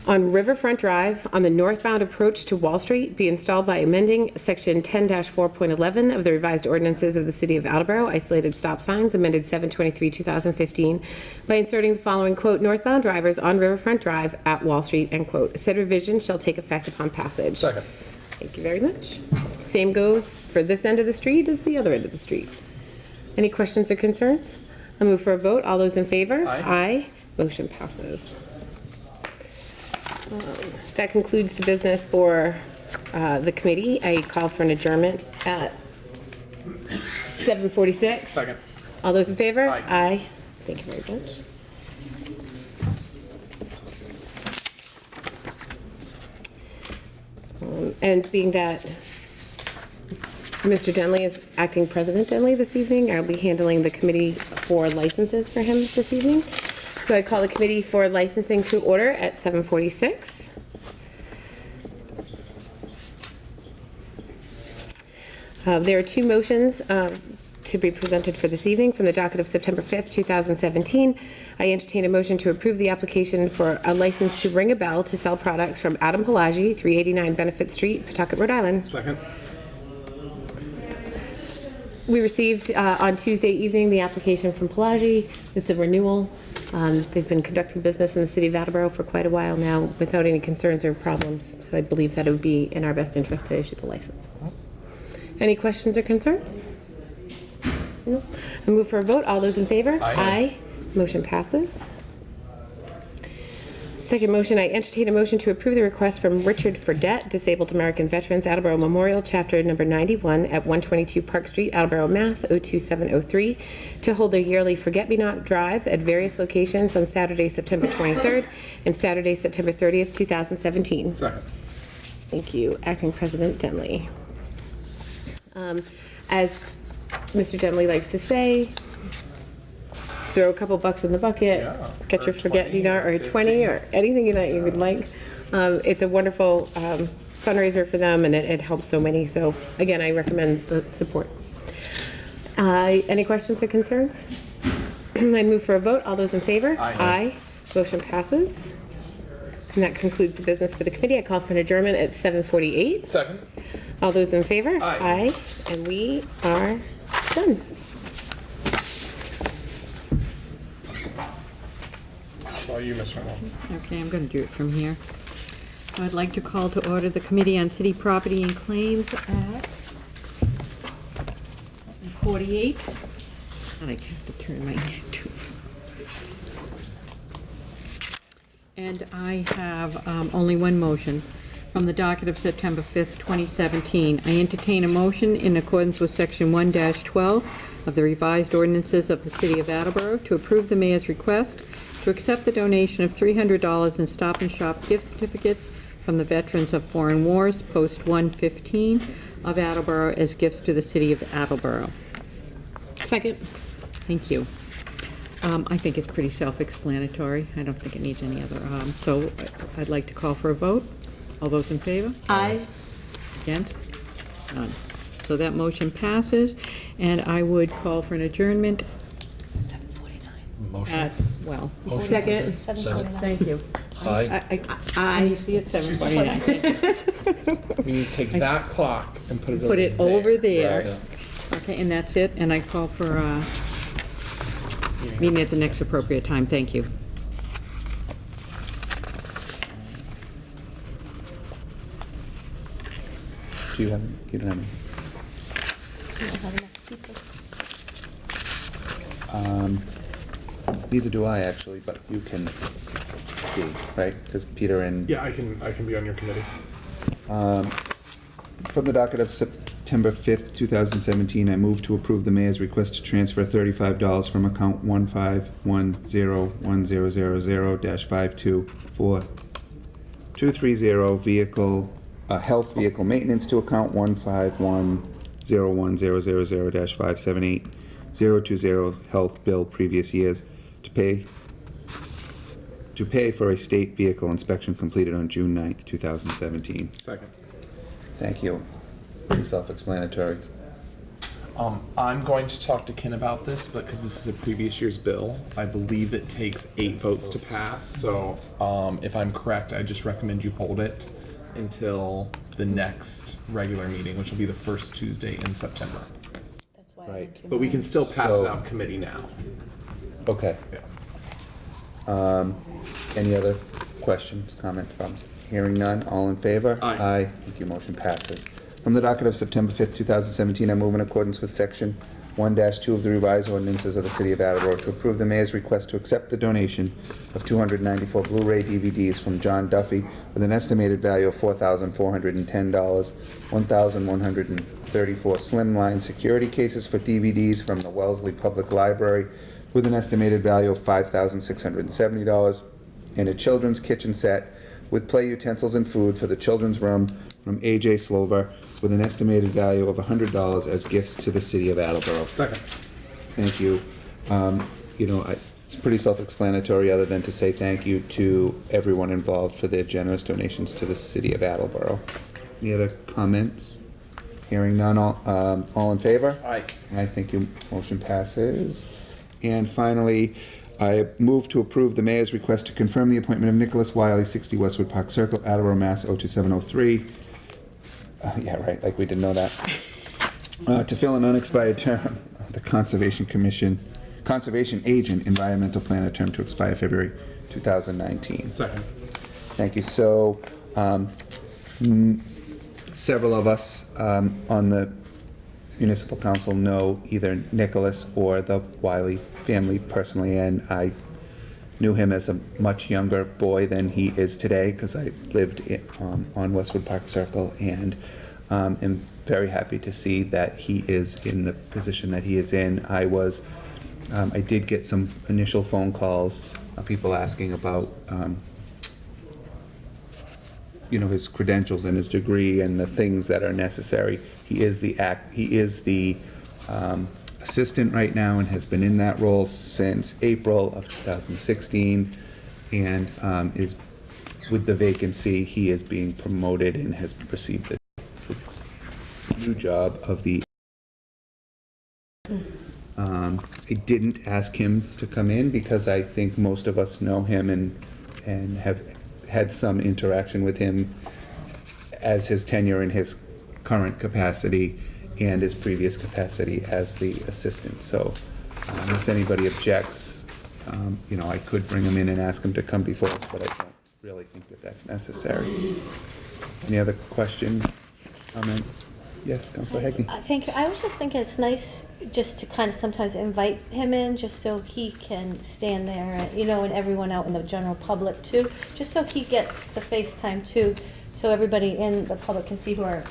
on Riverfront Drive on the northbound approach to Wall Street be installed by amending Section 10-4.11 of the revised ordinances of the City of Attleboro, isolated stop signs, amended 7/23/2015, by inserting the following, quote, northbound drivers on Riverfront Drive at Wall Street, end quote. Said revision shall take effect upon passage. Second. Thank you very much. Same goes for this end of the street as the other end of the street. Any questions or concerns? I'll move for a vote. All those in favor? Aye. Aye. Motion passes. That concludes the business for the committee. I call for an adjournment at 7:46. Second. All those in favor? Aye. Aye. Thank you very much. And being that Mr. Denley is acting President Denley this evening, I'll be handling the committee for licenses for him this evening. So I call the committee for licensing to order at 7:46. There are two motions to be presented for this evening from the docket of September 5th, 2017. I entertain a motion to approve the application for a license to ring a bell to sell products from Adam Pelagi, 389 Benefit Street, Pawtucket, Rhode Island. Second. We received on Tuesday evening the application from Pelagi. It's a renewal. They've been conducting business in the city of Attleboro for quite a while now without any concerns or problems. So I believe that it would be in our best interest to issue the license. Any questions or concerns? No. I move for a vote. All those in favor? Aye. Motion passes. Second motion, I entertain a motion to approve the request from Richard Fredette, Disabled American Veterans, Attleboro Memorial, Chapter number 91 at 122 Park Street, Attleboro, Mass. 02703, to hold their yearly Forget-Me-Not Drive at various locations on Saturday, September 23rd and Saturday, September 30th, 2017. Second. Thank you, Acting President Denley. As Mr. Denley likes to say, throw a couple bucks in the bucket, Yeah, get or your forget-me 20 not, or 20, or anything that you would like. It's a wonderful fundraiser for them, and it helps so many. So again, I recommend the support. Any questions or concerns? I move for a vote. All those in favor? Aye. Motion passes. And that concludes the business for the committee. I call for an adjournment at 7:48. Second. All those in favor? Aye. And we are done. All you, Mr. Arnold. Okay, I'm going to do it from here. I'd like to call to order the Committee on City Property and Claims at 48. And I have to turn my neck too. And I have only one motion from the docket of September 5th, 2017. I entertain a motion in accordance with Section 1-12 of the revised ordinances of the City of Attleboro to approve the mayor's request to accept the donation of $300 in Stop and Shop gift certificates from the Veterans of Foreign Wars, Post 115 of Attleboro, as gifts to the City of Attleboro. Second. Thank you. I think it's pretty self-explanatory. I don't think it needs any other, so I'd like to call for a vote. All those in favor? Aye. Against? None. So that motion passes, and I would call for an adjournment. 7:49. Motion. Well, Second. thank you. Aye. I see it 7:49. We need to take that clock and put it Put it over there. Yeah. Okay, and that's it, and I call for meeting at the next appropriate time. Thank you. Do you have, you don't have any? Neither do I, actually, but you can be, right? Because Peter and... Yeah, I can be on your committee. From the docket of September 5th, 2017, I move to approve the mayor's request to transfer $35 from account 15100-524-230 vehicle, health vehicle maintenance to account 151-01000-578-020 health bill previous years to pay for a state vehicle inspection completed on June 9th, 2017. Second. Thank you. Pretty self-explanatory. I'm going to talk to Ken about this, but because this is a previous year's bill, I believe it takes 8 votes to pass. So if I'm correct, I just recommend you hold it until the next regular meeting, which will be the first Tuesday in September. Right. But we can still pass it So- out of committee now. Okay. Yeah. Any other questions, comments from? Hearing none, all in favor? Aye. Aye. Thank you, motion passes. From the docket of September 5th, 2017, I move in accordance with Section 1-2 of the revised ordinances of the City of Attleboro to approve the mayor's request to accept the donation of 294 Blu-ray DVDs from John Duffy with an estimated value of $4,410, 1,134 slimline security cases for DVDs from the Wellesley Public Library with an estimated value of $5,670, and a children's kitchen set with play utensils and food for the children's room from A.J. Slover with an estimated value of $100 as gifts to the City of Attleboro. Second. Thank you. You know, It's pretty self-explanatory, other than to say thank you to everyone involved for their generous donations to the city of Attleboro. Any other comments? Hearing none, all in favor? Aye. I think your motion passes. And finally, I move to approve the mayor's request to confirm the appointment of Nicholas Wiley, 60 Westwood Park Circle, Attleboro, Mass. 02703. Yeah, right, like we didn't know that. To fill an unexpired term of the Conservation Agent Environmental Planner, term to expire February 2019. Second. Thank you. So, several of us on the municipal council know either Nicholas or the Wiley family personally, and I knew him as a much younger boy than he is today, because I lived on Westwood Park Circle, and am very happy to see that he is in the position that he is in. I did get some initial phone calls of people asking about his credentials and his degree and the things that are necessary. He is the assistant right now and has been in that role since April of 2016, and is with the vacancy. He is being promoted and has received the new job of the. I didn't ask him to come in because I think most of us know him and have had some interaction with him as his tenure in his current capacity and his previous capacity as the assistant. So unless anybody objects, I could bring him in and ask him to come before us, but I don't really think that that's necessary. Any other questions, comments? Yes, Councilor Hagney. Thank you. I was just thinking it's nice just to kind of sometimes invite him in, just so he can stand there, and everyone out in the general public too, just so he gets the FaceTime too, so everybody in the public can see who our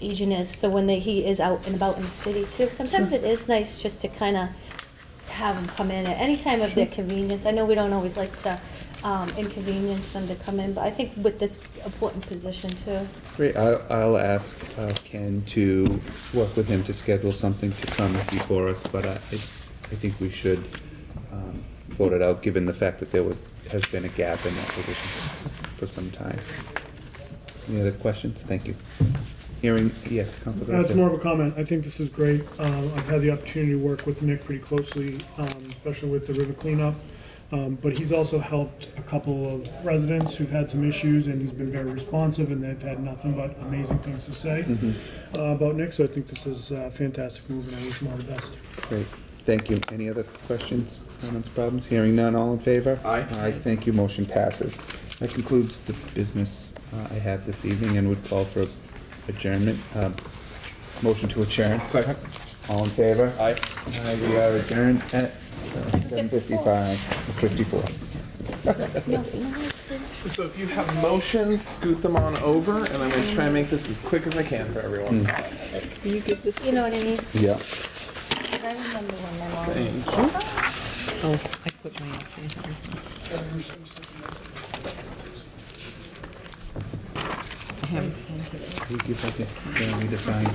agent is. So when he is out and about in the city too, sometimes it is nice just to kind of have him come in at any time of their convenience. I know we don't always like to inconvenience them to come in, but I think with this important position too. Great. I'll ask Ken to work with him to schedule something to come before us, but I think we should vote it out, given the fact that has been a gap in that position for some time. Any other questions? Thank you. Hearing, yes, Councilor That's Garcia. more of a comment. I think this is great. I've had the opportunity to work with Nick pretty closely, especially with the river cleanup. But he's also helped a couple of residents who've had some issues, and he's been very responsive, and they've had nothing but amazing things to say about Nick. So I think this is a fantastic move, and I wish him all the best. Great. Thank you. Any other questions, comments, problems? Hearing none, all in favor? Aye. Aye, thank you. Motion passes. That concludes the business I have this evening, and would call for adjournment. Motion to adjourn. Second. All in favor? Aye. We are adjourned at 54. So if you have motions, scoot them on over, and I'm going to try and make this as quick as I can for everyone. Can you give this? You know what I mean? Yeah. I remember when my mom. Thank you. Oh, I put mine up there. I haven't signed it. You give that to, you need to sign.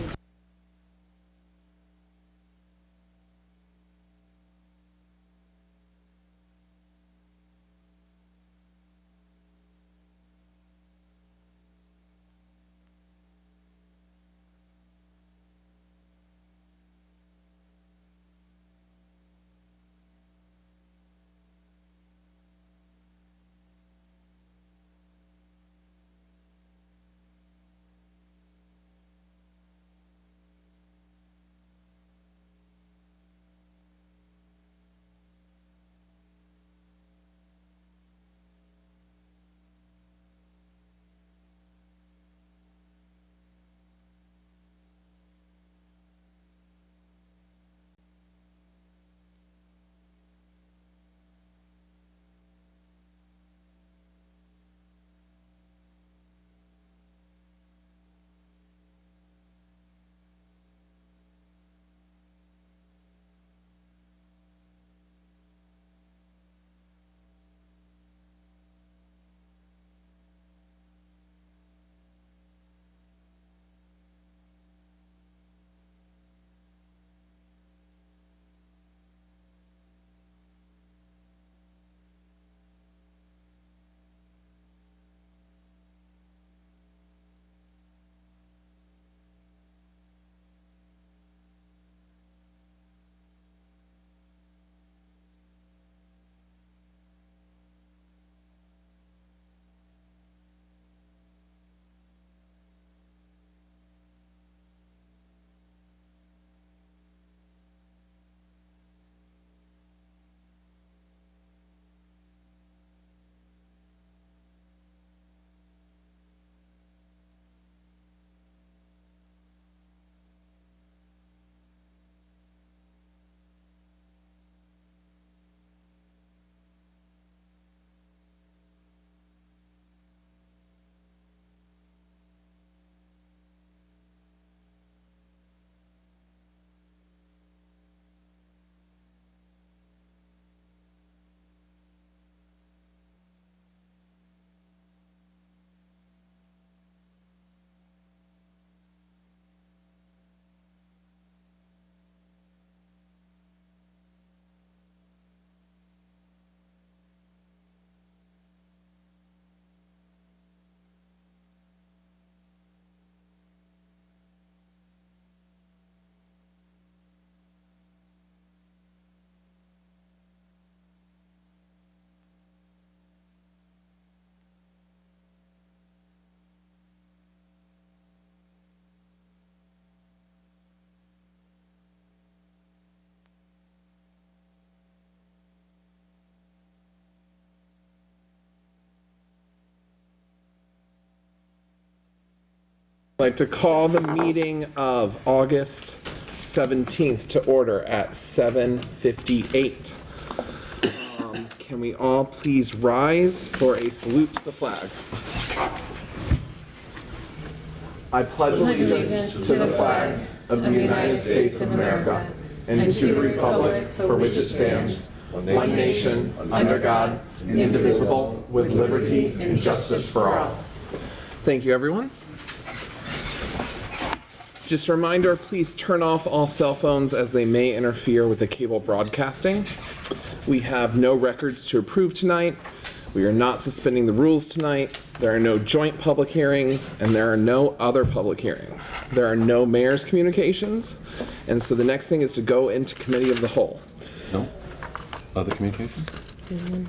I'd like to call the meeting of August 17th to order at 7:58. Can we all please rise for a salute to the flag? I pledge allegiance to the flag of the United States of America and to the republic for which it stands, one nation, under God, indivisible, with liberty and justice for all. Thank you, everyone. Just a reminder, please turn off all cell phones as they may interfere with the cable broadcasting. We have no records to approve tonight. We are not suspending the rules tonight. There are no joint public hearings, and there are no other public hearings. There are no mayor's communications, and so the next thing is to go into committee of the whole. No? Other communications?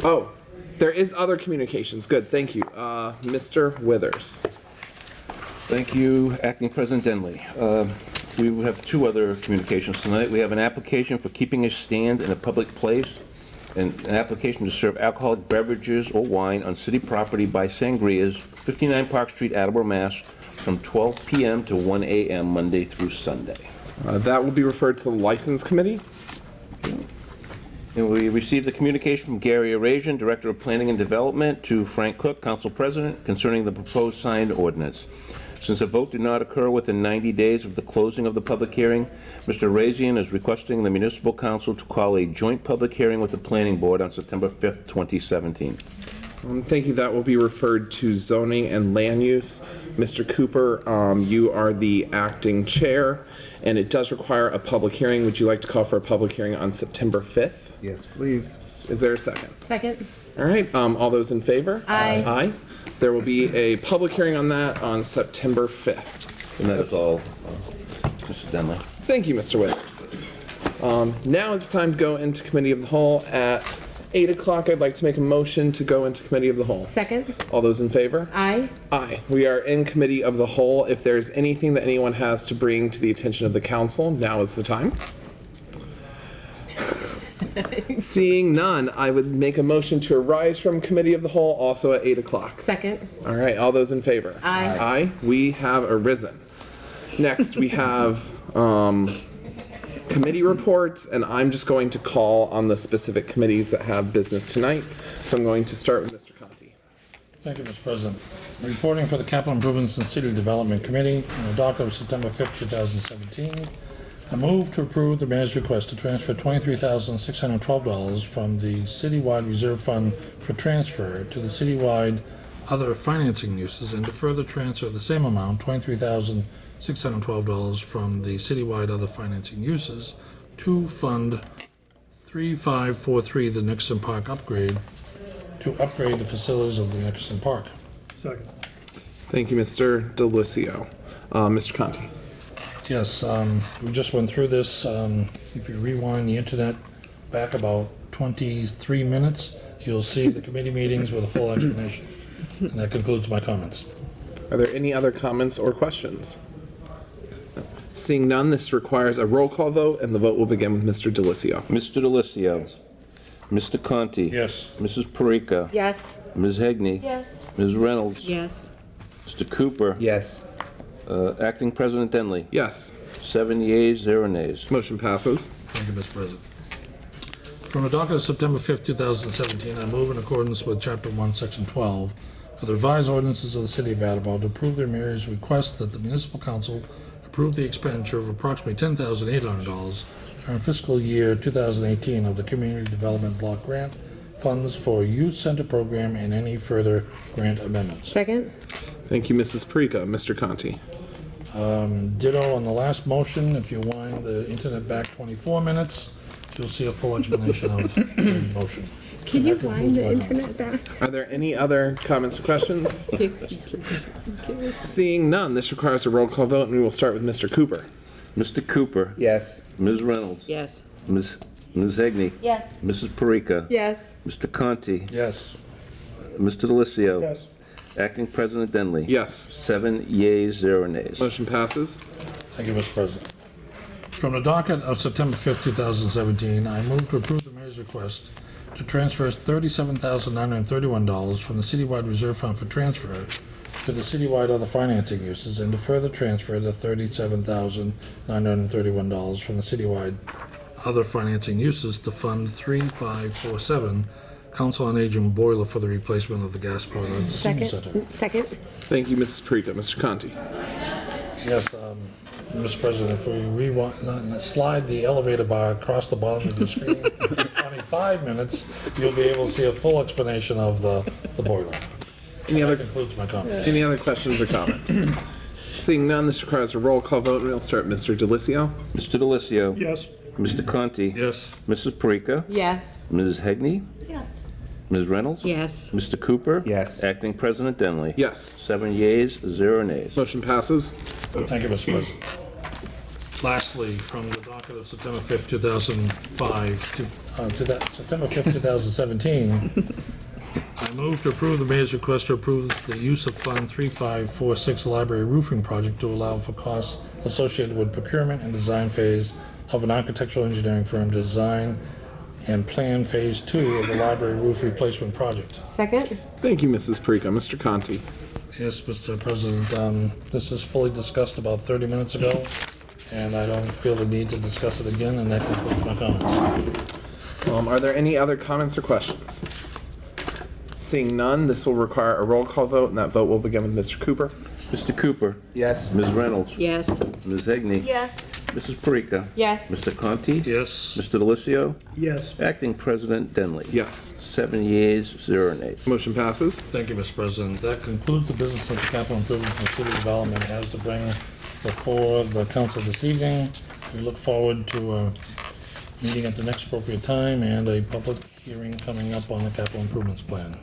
Oh, there is other communications. Good, thank you. Mr. Withers. Thank you, Acting President Denley. We have two other communications tonight. We have an application for keeping a stand in a public place and an application to serve alcoholic beverages or wine on city property by Sangria's, 59 Park Street, Attleboro, Mass, from 12 p.m. to 1 a.m. Monday through Sunday. That will be referred to the License Committee. And we received a communication from Gary Arasian, Director of Planning and Development, to Frank Cook, Council President, concerning the proposed signed ordinance. Since a vote did not occur within 90 days of the closing of the public hearing, Mr. Arasian is requesting the Municipal Council to call a joint public hearing with the Planning Board on September 5th, 2017. Thank you. That will be referred to Zoning and Land Use. Mr. Cooper, you are the acting chair, and it does require a public hearing. Would you like to call for a public hearing on September 5th? Yes, please. Is there a second? Second. All right. All those in favor? Aye. Aye. There will be a public hearing on that on September 5th. And that is all, Mr. Denley. Thank you, Mr. Withers. Now it's time to go into Committee of the Whole at 8 o'clock. I'd like to make a motion to go into Committee of the Whole. Second. All those in favor? Aye. Aye. We are in Committee of the Whole. If there's anything that anyone has to bring to the attention of the council, now is the time. Seeing none, I would make a motion to arise from Committee of the Whole also at 8 o'clock. Second. All right, all those in favor? Aye. Aye. We have arisen. Next, we have committee reports, and I'm just going to call on the specific committees that have business tonight. So I'm going to start with Mr. Conti. Thank you, Mr. President. Reporting for the Capital Improvements and City Development Committee on the docket of September 5th, 2017. I move to approve the mayor's request to transfer $23,612 from the citywide reserve fund for transfer to the citywide other financing uses, and to further transfer the same amount, $23,612 from the citywide other financing uses to Fund 3543, the Nixon Park upgrade, to upgrade the facilities of the Nixon Park. Second. Thank you, Mr. Delicio. Mr. Conti. Yes, we just went through this. If you rewind the internet back about 23 minutes, you'll see the committee meetings with a full explanation. And that concludes my comments. Are there any other comments or questions? Seeing none, this requires a roll call vote, and the vote will begin with Mr. Delicio. Mr. Delicio. Mr. Conti. Yes. Mrs. Parika. Yes. Ms. Hegney. Yes. Ms. Reynolds. Yes. Mr. Cooper. Yes. Acting President Denley. Yes. 7 yeas, 0 nays. Motion passes. Thank you, Mr. President. From the docket of September 5th, 2017, I move in accordance with Chapter 1, Section 12 of the revised ordinances of the City of Attleboro to approve the mayor's request that the municipal council approve the expenditure of approximately $10,800 during fiscal year 2018 of the Community Development Block Grant funds for Youth Center Program and any further grant amendments. Second. Thank you, Mrs. Parika. Mr. Conti. Ditto on the last motion. If you wind the internet back 24 minutes, you'll see a full explanation of the motion. Can you wind the internet back? Are there any other comments or questions? Seeing none, this requires a roll call vote, and we will start with Mr. Cooper. Mr. Cooper. Yes. Ms. Reynolds. Yes. Ms. Hegney. Yes. Mrs. Parika. Yes. Mr. Conti. Yes. Mr. Delicio. Yes. Acting President Denley. Yes. 7 yeas, 0 nays. Motion passes. Thank you, Mr. President. From the docket of September 5th, 2017, I move to approve the mayor's request to transfer $37,931 from the citywide reserve fund for transfer to the citywide other financing uses and to further transfer the $37,931 from the citywide other financing uses to Fund 3547, Council on Aging boiler for the replacement of the gas boiler at the senior center. Second. Thank you, Mrs. Parika. Mr. Conti? Yes, Mr. President, if we slide the elevator bar across the bottom of the screen, 25 minutes, you'll be able to see a full explanation of the boiler. That concludes my comments. Any other questions or comments? Seeing none, this requires a roll call vote, and we'll start Mr. DeLisio. Mr. DeLisio. Yes. Mr. Conti. Yes. Mrs. Parika. Yes. Ms. Hegney. Yes. Ms. Reynolds. Yes. Mr. Cooper. Yes. Acting President Denley. Yes. 7 yeas, 0 nays. Motion passes. Thank you, Mr. President. Lastly, from the docket of September 5th, 2005 to that September 5th, 2017, I move to approve the mayor's request to approve the use of Fund 3546 library roofing project to allow for costs associated with procurement and design phase of an architectural engineering firm to design and plan phase 2 of the library roof replacement project. Second. Thank you, Mrs. Parika. Mr. Conti? Yes, Mr. President, this is fully discussed about 30 minutes ago, and I don't feel the need to discuss it again, and that concludes my comments. Are there any other comments or questions? Seeing none, this will require a roll call vote, and that vote will begin with Mr. Cooper. Mr. Cooper. Yes. Ms. Reynolds. Yes. Ms. Hegney. Yes. Mrs. Parika. Yes. Mr. Conti. Yes. Mr. DeLisio. Yes. Acting President Denley. Yes. 7 yeas, 0 nays. Motion passes. Thank you, Mr. President. That concludes the business of the capital improvements and city development has to bring before the council this evening. We look forward to meeting at the next appropriate time and a public hearing coming up on the capital improvements plan.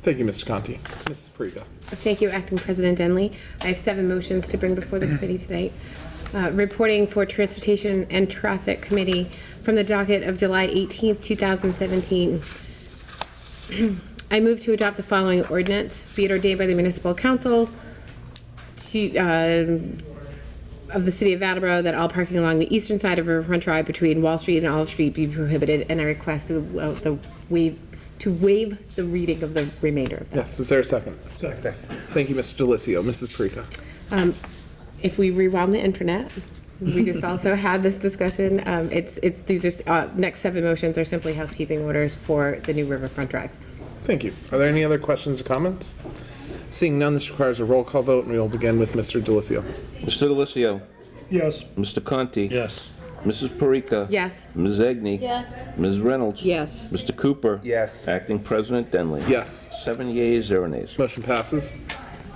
Thank you, Mr. Conti. Mrs. Parika? Thank you, Acting President Denley. I have 7 motions to bring before the committee tonight. Reporting for Transportation and Traffic Committee from the docket of July 18th, 2017. I move to adopt the following ordinance. Be it ordained by the Municipal Council of the City of Attleboro that all parking along the eastern side of Riverfront Drive between Wall Street and Olive Street be prohibited, and I request to waive the reading of the remainder of that. Yes. Is there a second? Second. Thank you, Mr. DeLisio. Mrs. Parika? If we rewound the internet, we just also had this discussion. These are next 7 motions are simply housekeeping orders for the new Riverfront Drive. Thank you. Are there any other questions or comments? Seeing none, this requires a roll call vote, and we will begin with Mr. DeLisio. Mr. DeLisio. Yes. Mr. Conti. Yes. Mrs. Parika. Yes. Ms. Hegney. Yes. Ms. Reynolds. Yes. Mr. Cooper. Yes. Acting President Denley. Yes. 7 yeas, 0 nays. Motion passes.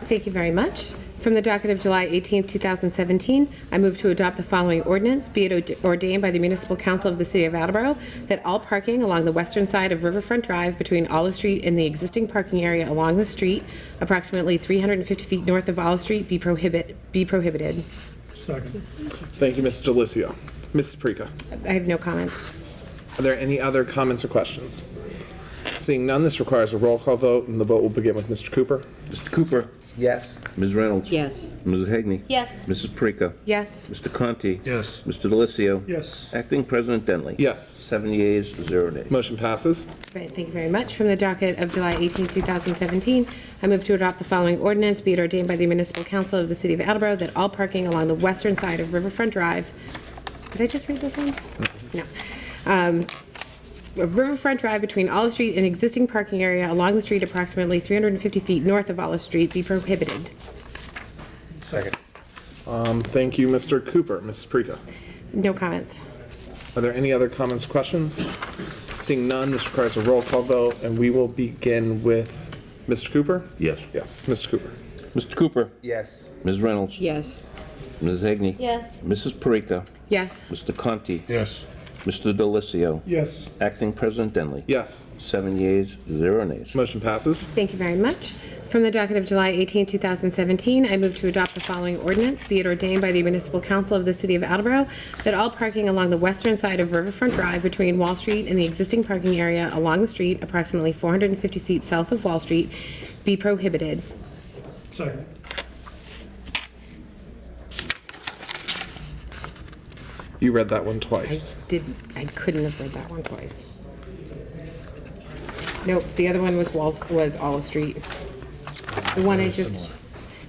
Thank you very much. From the docket of July 18th, 2017, I move to adopt the following ordinance. Be it ordained by the Municipal Council of the City of Attleboro that all parking along the western side of Riverfront Drive between Olive Street and the existing parking area along the street, approximately 350 feet north of Olive Street, be prohibited. Second. Thank you, Mr. DeLisio. Mrs. Parika? I have no comments. Are there any other comments or questions? Seeing none, this requires a roll call vote, and the vote will begin with Mr. Cooper. Mr. Cooper. Yes. Ms. Reynolds. Yes. Mrs. Hegney. Yes. Mrs. Parika. Yes. Mr. Conti. Yes. Mr. DeLisio. Yes. Acting President Denley. Yes. 7 yeas, 0 nays. Motion passes. Right, thank you very much. From the docket of July 18, 2017, I move to adopt the following ordinance. Be it ordained by the Municipal Council of the City of Attleboro that all parking along the western side of Riverfront Drive. Did I just read this one? No. Of Riverfront Drive between Olive Street and existing parking area along the street approximately 350 feet north of Olive Street be prohibited. Second. Thank you, Mr. Cooper. Mrs. Parika? No comments. Are there any other comments or questions? Seeing none, this requires a roll call vote, and we will begin with Mr. Cooper? Yes. Yes, Mr. Cooper. Mr. Cooper. Yes. Ms. Reynolds. Yes. Ms. Hegney. Yes. Mrs. Parika. Yes. Mr. Conti. Yes. Mr. DeLisio. Yes. Acting President Denley. Yes. 7 yeas, 0 nays. Motion passes. Thank you very much. From the docket of July 18, 2017, I move to adopt the following ordinance. Be it ordained by the Municipal Council of the City of Attleboro that all parking along the western side of Riverfront Drive between Wall Street and the existing parking area along the street, approximately 450 feet south of Wall Street, be prohibited. Second. You read that one twice. I couldn't have read that one twice. Nope, the other one was Olive Street. The one I Very just, similar.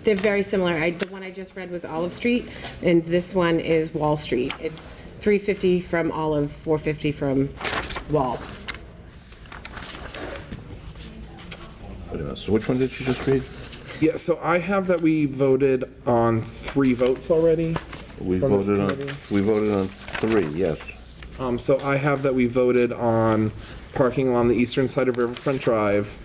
they're very similar. The one I just read was Olive Street, and this one is Wall Street. It's 350 from Olive, 450 from Wall. Wait a minute, so which one did you just read? Yeah, so I have that we voted on 3 votes already. We From this voted committee? on 3, yes. So I have that we voted on parking along the eastern side of Riverfront Drive,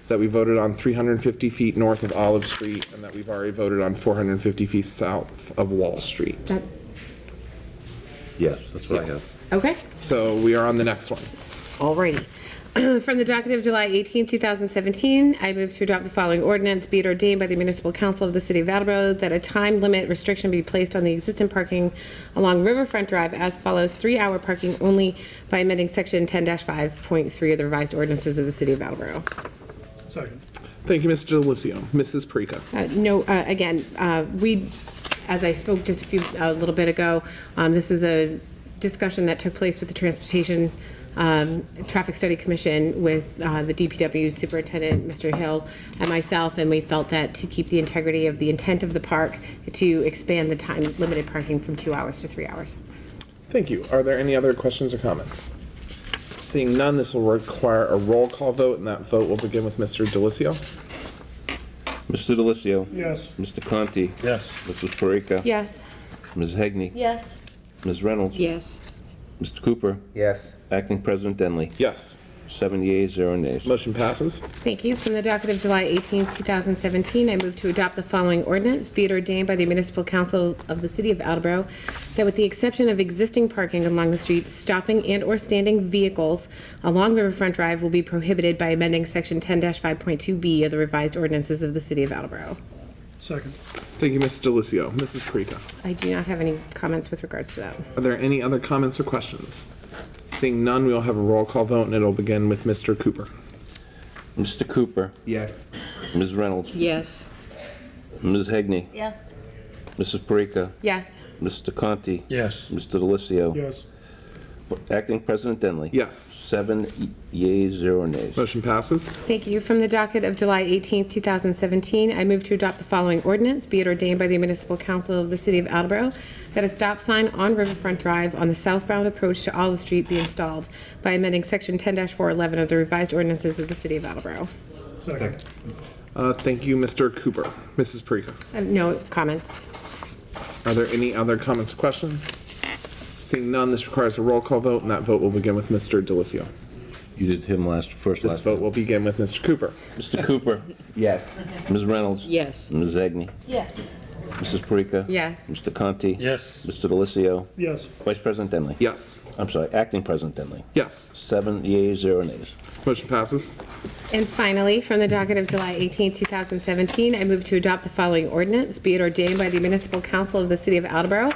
that we voted on 350 feet north of Olive Street, and that we've already voted on 450 feet south of Wall Street. That- Yes, that's what I have. Yes. Okay. So we are on the next one. Alrighty. From the docket of July 18, 2017, I move to adopt the following ordinance. Be it ordained by the Municipal Council of the City of Attleboro that a time limit restriction be placed on the existing parking along Riverfront Drive as follows: 3-hour parking only by amending Section 10-5.3 of the revised ordinances of the City of Attleboro. Second. Thank you, Mr. Delicio. Mrs. Parika. As I spoke just a little bit ago, this was a discussion that took place with the Transportation Traffic Study Commission with the DPW Superintendent, Mr. Hill, and myself, and we felt that to keep the integrity of the intent of the park, to expand the time limited parking from 2 hours to 3 hours. Thank you. Are there any other questions or comments? Seeing none, this will require a roll call vote, and that vote will begin with Mr. Delicio. Mr. Delicio. Yes. Mr. Conti. Yes. Mrs. Parika. Yes. Ms. Hegney. Yes. Ms. Reynolds. Yes. Mr. Cooper. Yes. Acting President Denley. Yes. 7 yeas, 0 nays. Motion passes. Thank you. From the docket of July 18, 2017, I move to adopt the following ordinance. Be it ordained by the Municipal Council of the City of Attleboro that with the exception of existing parking along the street, stopping and/or standing vehicles along Riverfront Drive will be prohibited by amending Section 10-5.2B of the revised ordinances of the City of Attleboro. Second. Thank you, Mr. Delicio. Mrs. Parika. I do not have any comments with regards to that. Are there any other comments or questions? Seeing none, we will have a roll call vote, and it'll begin with Mr. Cooper. Mr. Cooper. Yes. Ms. Reynolds. Yes. Ms. Hegney. Yes. Mrs. Parika. Yes. Mr. Conti. Yes. Mr. Delicio. Yes. Acting President Denley. Yes. 7 yeas, 0 nays. Motion passes. Thank you. From the docket of July 18, 2017, I move to adopt the following ordinance. Be it ordained by the Municipal Council of the City of Attleboro that a stop sign on Riverfront Drive on the southbound approach to Olive Street be installed by amending Section 10-411 of the revised ordinances of the City of Attleboro. Second. Thank you, Mr. Cooper. Mrs. Parika. I have no comments. Are there any other comments or questions? Seeing none, this requires a roll call vote, and that vote will begin with Mr. Delicio. You did him first This last vote time. will begin with Mr. Cooper. Mr. Cooper. Yes. Ms. Reynolds. Yes. Ms. Hegney. Yes. Mrs. Parika. Yes. Mr. Conti. Yes. Mr. Delicio. Yes. Vice President Denley. Yes. I'm sorry, Acting President Denley. Yes. 7 yeas, 0 nays. Motion passes. And finally, from the docket of July 18, 2017, I move to adopt the following ordinance. Be it ordained by the Municipal Council of the City of Attleboro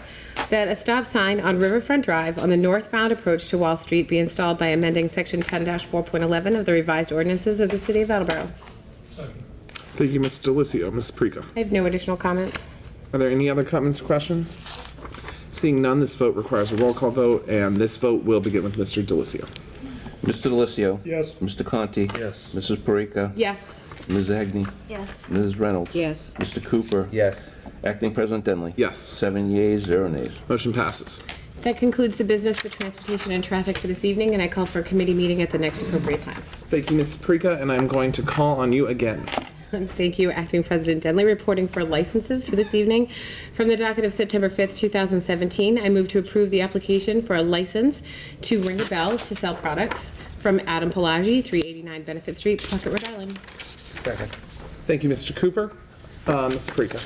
that a stop sign on Riverfront Drive on the northbound approach to Wall Street be installed by amending Section 10-4.11 of the revised ordinances of the City of Attleboro. Thank you, Mr. Delicio. Mrs. Parika. I have no additional comments. Are there any other comments or questions? Seeing none, this vote requires a roll call vote, and this vote will begin with Mr. Delicio. Mr. Delicio. Yes. Mr. Conti. Yes. Mrs. Parika. Yes. Ms. Hegney. Yes. Ms. Reynolds. Yes. Mr. Cooper. Yes. Acting President Denley. Yes. 7 yeas, 0 nays. Motion passes. That concludes the business for transportation and traffic for this evening, and I call for a committee meeting at the next appropriate time. Thank you, Mrs. Parika, and I'm going to call on you again. Thank you, Acting President Denley. Reporting for licenses for this evening. From the docket of September 5th, 2017, I move to approve the application for a license to ring a bell to sell products from Adam Pelagi, 389 Benefit Street, Pawtucket, Rhode Island. Second. Thank you, Mr. Cooper. Mrs. Parika.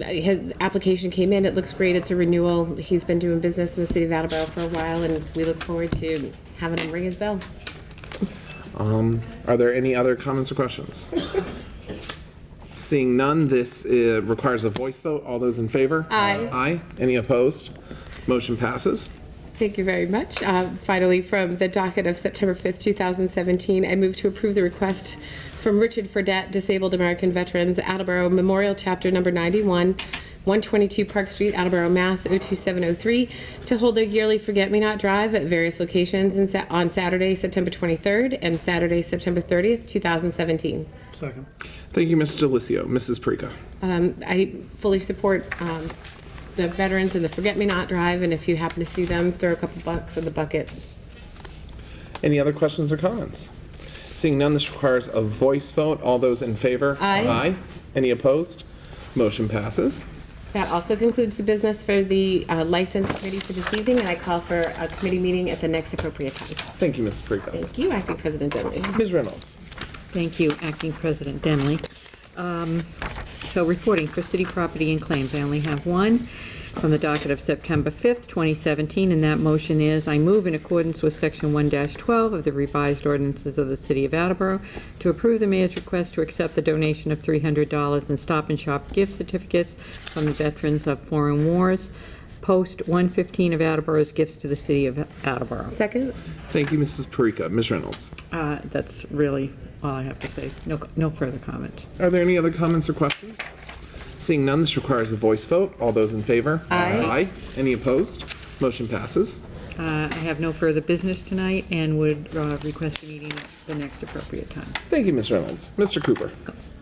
His application came in. It looks great. It's a renewal. He's been doing business in the City of Attleboro for a while, and we look forward to having him ring his bell. Are there any other comments or questions? Seeing none, this requires a voice vote. All those in favor? Aye. Aye. Any opposed? Motion passes. Thank you very much. Finally, from the docket of September 5th, 2017, I move to approve the request from Richard Fredette, Disabled American Veterans, Attleboro Memorial Chapter Number 91, 122 Park Street, Attleboro, Mass. 02703, to hold their yearly Forget-Me-Not Drive at various locations on Saturday, September 23rd and Saturday, September 30th, 2017. Second. Thank you, Mr. Delicio. Mrs. Parika. I fully support the veterans and the Forget-Me-Not Drive, and if you happen to see them, throw a couple bucks in the bucket. Any other questions or comments? Seeing none, this requires a voice vote. All those in favor? Aye. Aye. Any opposed? Motion passes. That also concludes the business for the License Committee for this evening, and I call for a committee meeting at the next appropriate time. Thank you, Mrs. Parika. Thank you, Acting President Dudley. Ms. Reynolds. Thank you, Acting President Denley. So reporting for city property and claims, I only have one from the docket of September 5th, 2017, and that motion is, I move in accordance with Section 1-12 of the revised ordinances of the City of Attleboro to approve the mayor's request to accept the donation of $300 in Stop and Shop gift certificates from the veterans of foreign wars, post 115 of Attleboro's gifts to the City of Attleboro. Second? Thank you, Mrs. Parika. Ms. Reynolds. That's really all I have to say. No further comment. Are there any other comments or questions? Seeing none, this requires a voice vote. All those in favor? Aye. Aye. Any opposed? Motion passes. I have no further business tonight and would request a meeting at the next appropriate time. Thank you, Ms. Reynolds. Mr. Cooper.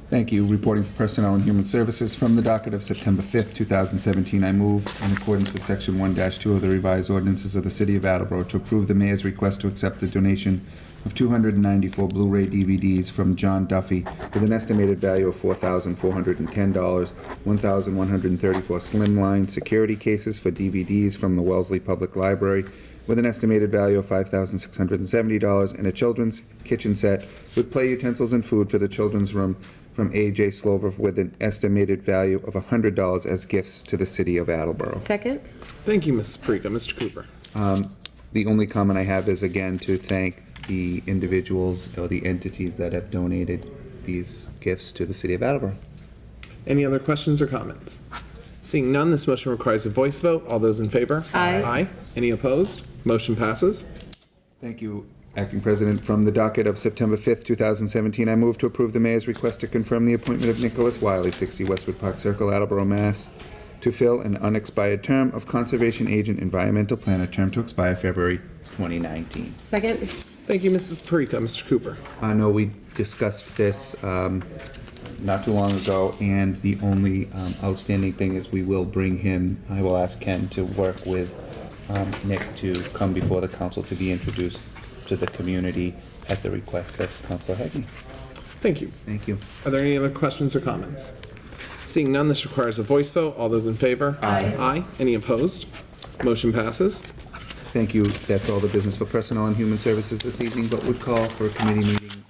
Thank you. Reporting for Personnel and Human Services from the docket of September 5th, 2017, I move, in accordance with Section 1-2 of the revised ordinances of the City of Attleboro, to approve the mayor's request to accept the donation of 294 Blu-ray DVDs from John Duffy with an estimated value of $4,410, 1,134 slimline security cases for DVDs from the Wellesley Public Library with an estimated value of $5,670, and a children's kitchen set with play utensils and food for the children's room from A.J. Slover with an estimated value of $100 as gifts to the City of Attleboro. Second? Thank you, Mrs. Parika. Mr. Cooper. The only comment I have is, again, to thank the individuals or the entities that have donated these gifts to the City of Attleboro. Any other questions or comments? Seeing none, this motion requires a voice vote. All those in favor? Aye. Aye. Any opposed? Motion passes. Thank you, Acting President. From the docket of September 5th, 2017, I move to approve the mayor's request to confirm the appointment of Nicholas Wiley, 60 Westwood Park Circle, Attleboro, Mass., to fill an unexpired term of Conservation Agent Environmental Planner, term to expire February 2019. Second? Thank you, Mrs. Parika. Mr. Cooper. I know we discussed this not too long ago, and the only outstanding thing is we will bring him, I will ask Ken to work with Nick to come before the council to be introduced to the community at the request of Councilor Hagney. Thank you. Thank you. Are there any other questions or comments? Seeing none, this requires a voice vote. All those in favor? Aye. Aye. Any opposed? Motion passes. Thank you. That's all the business for Personnel and Human Services this evening, but would call for a committee meeting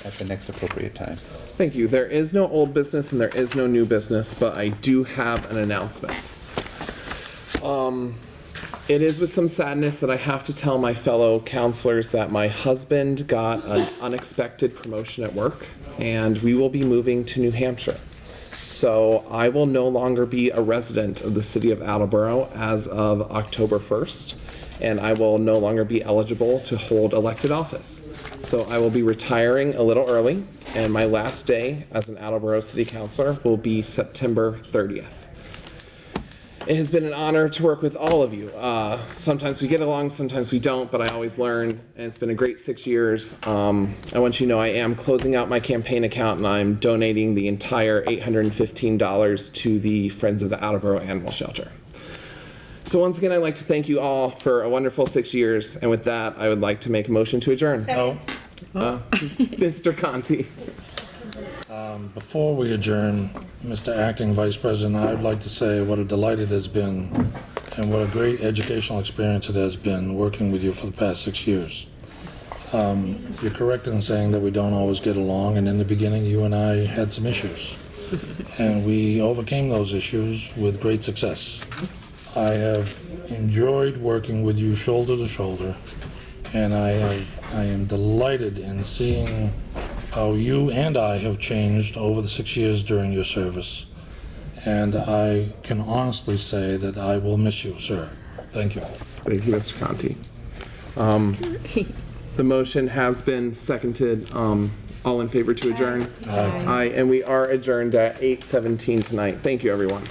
at the next appropriate time. Thank you. There is no old business and there is no new business, but I do have an announcement. It is with some sadness that I have to tell my fellow counselors that my husband got an unexpected promotion at work, and we will be moving to New Hampshire. So I will no longer be a resident of the City of Attleboro as of October 1st, and I will no longer be eligible to hold elected office. So I will be retiring a little early, and my last day as an Attleboro City Councilor will be September 30th. It has been an honor to work with all of you. Sometimes we get along, sometimes we don't, but I always learn, and it's been a great 6 years. I want you to know I am closing out my campaign account, and I'm donating the entire $815 to the Friends of the Attleboro Animal Shelter. So once again, I'd like to thank you all for a wonderful 6 years, and with that, I would like to make a motion to adjourn. Mr. Conti. Before we adjourn, Mr. Acting Vice President, I would like to say what a delight it has been and what a great educational experience it has been working with you for the past 6 years. You're correct in saying that we don't always get along, and in the beginning you and I had some issues. And we overcame those issues with great success. I have enjoyed working with you shoulder to shoulder, and I am delighted in seeing how you and I have changed over the 6 years during your service. And I can honestly say that I will miss you, sir. Thank you. Thank you, Mr. Conti. The motion has been seconded. All in favor to adjourn? Aye. Aye, and we are adjourned at 8:17 tonight. Thank you, everyone.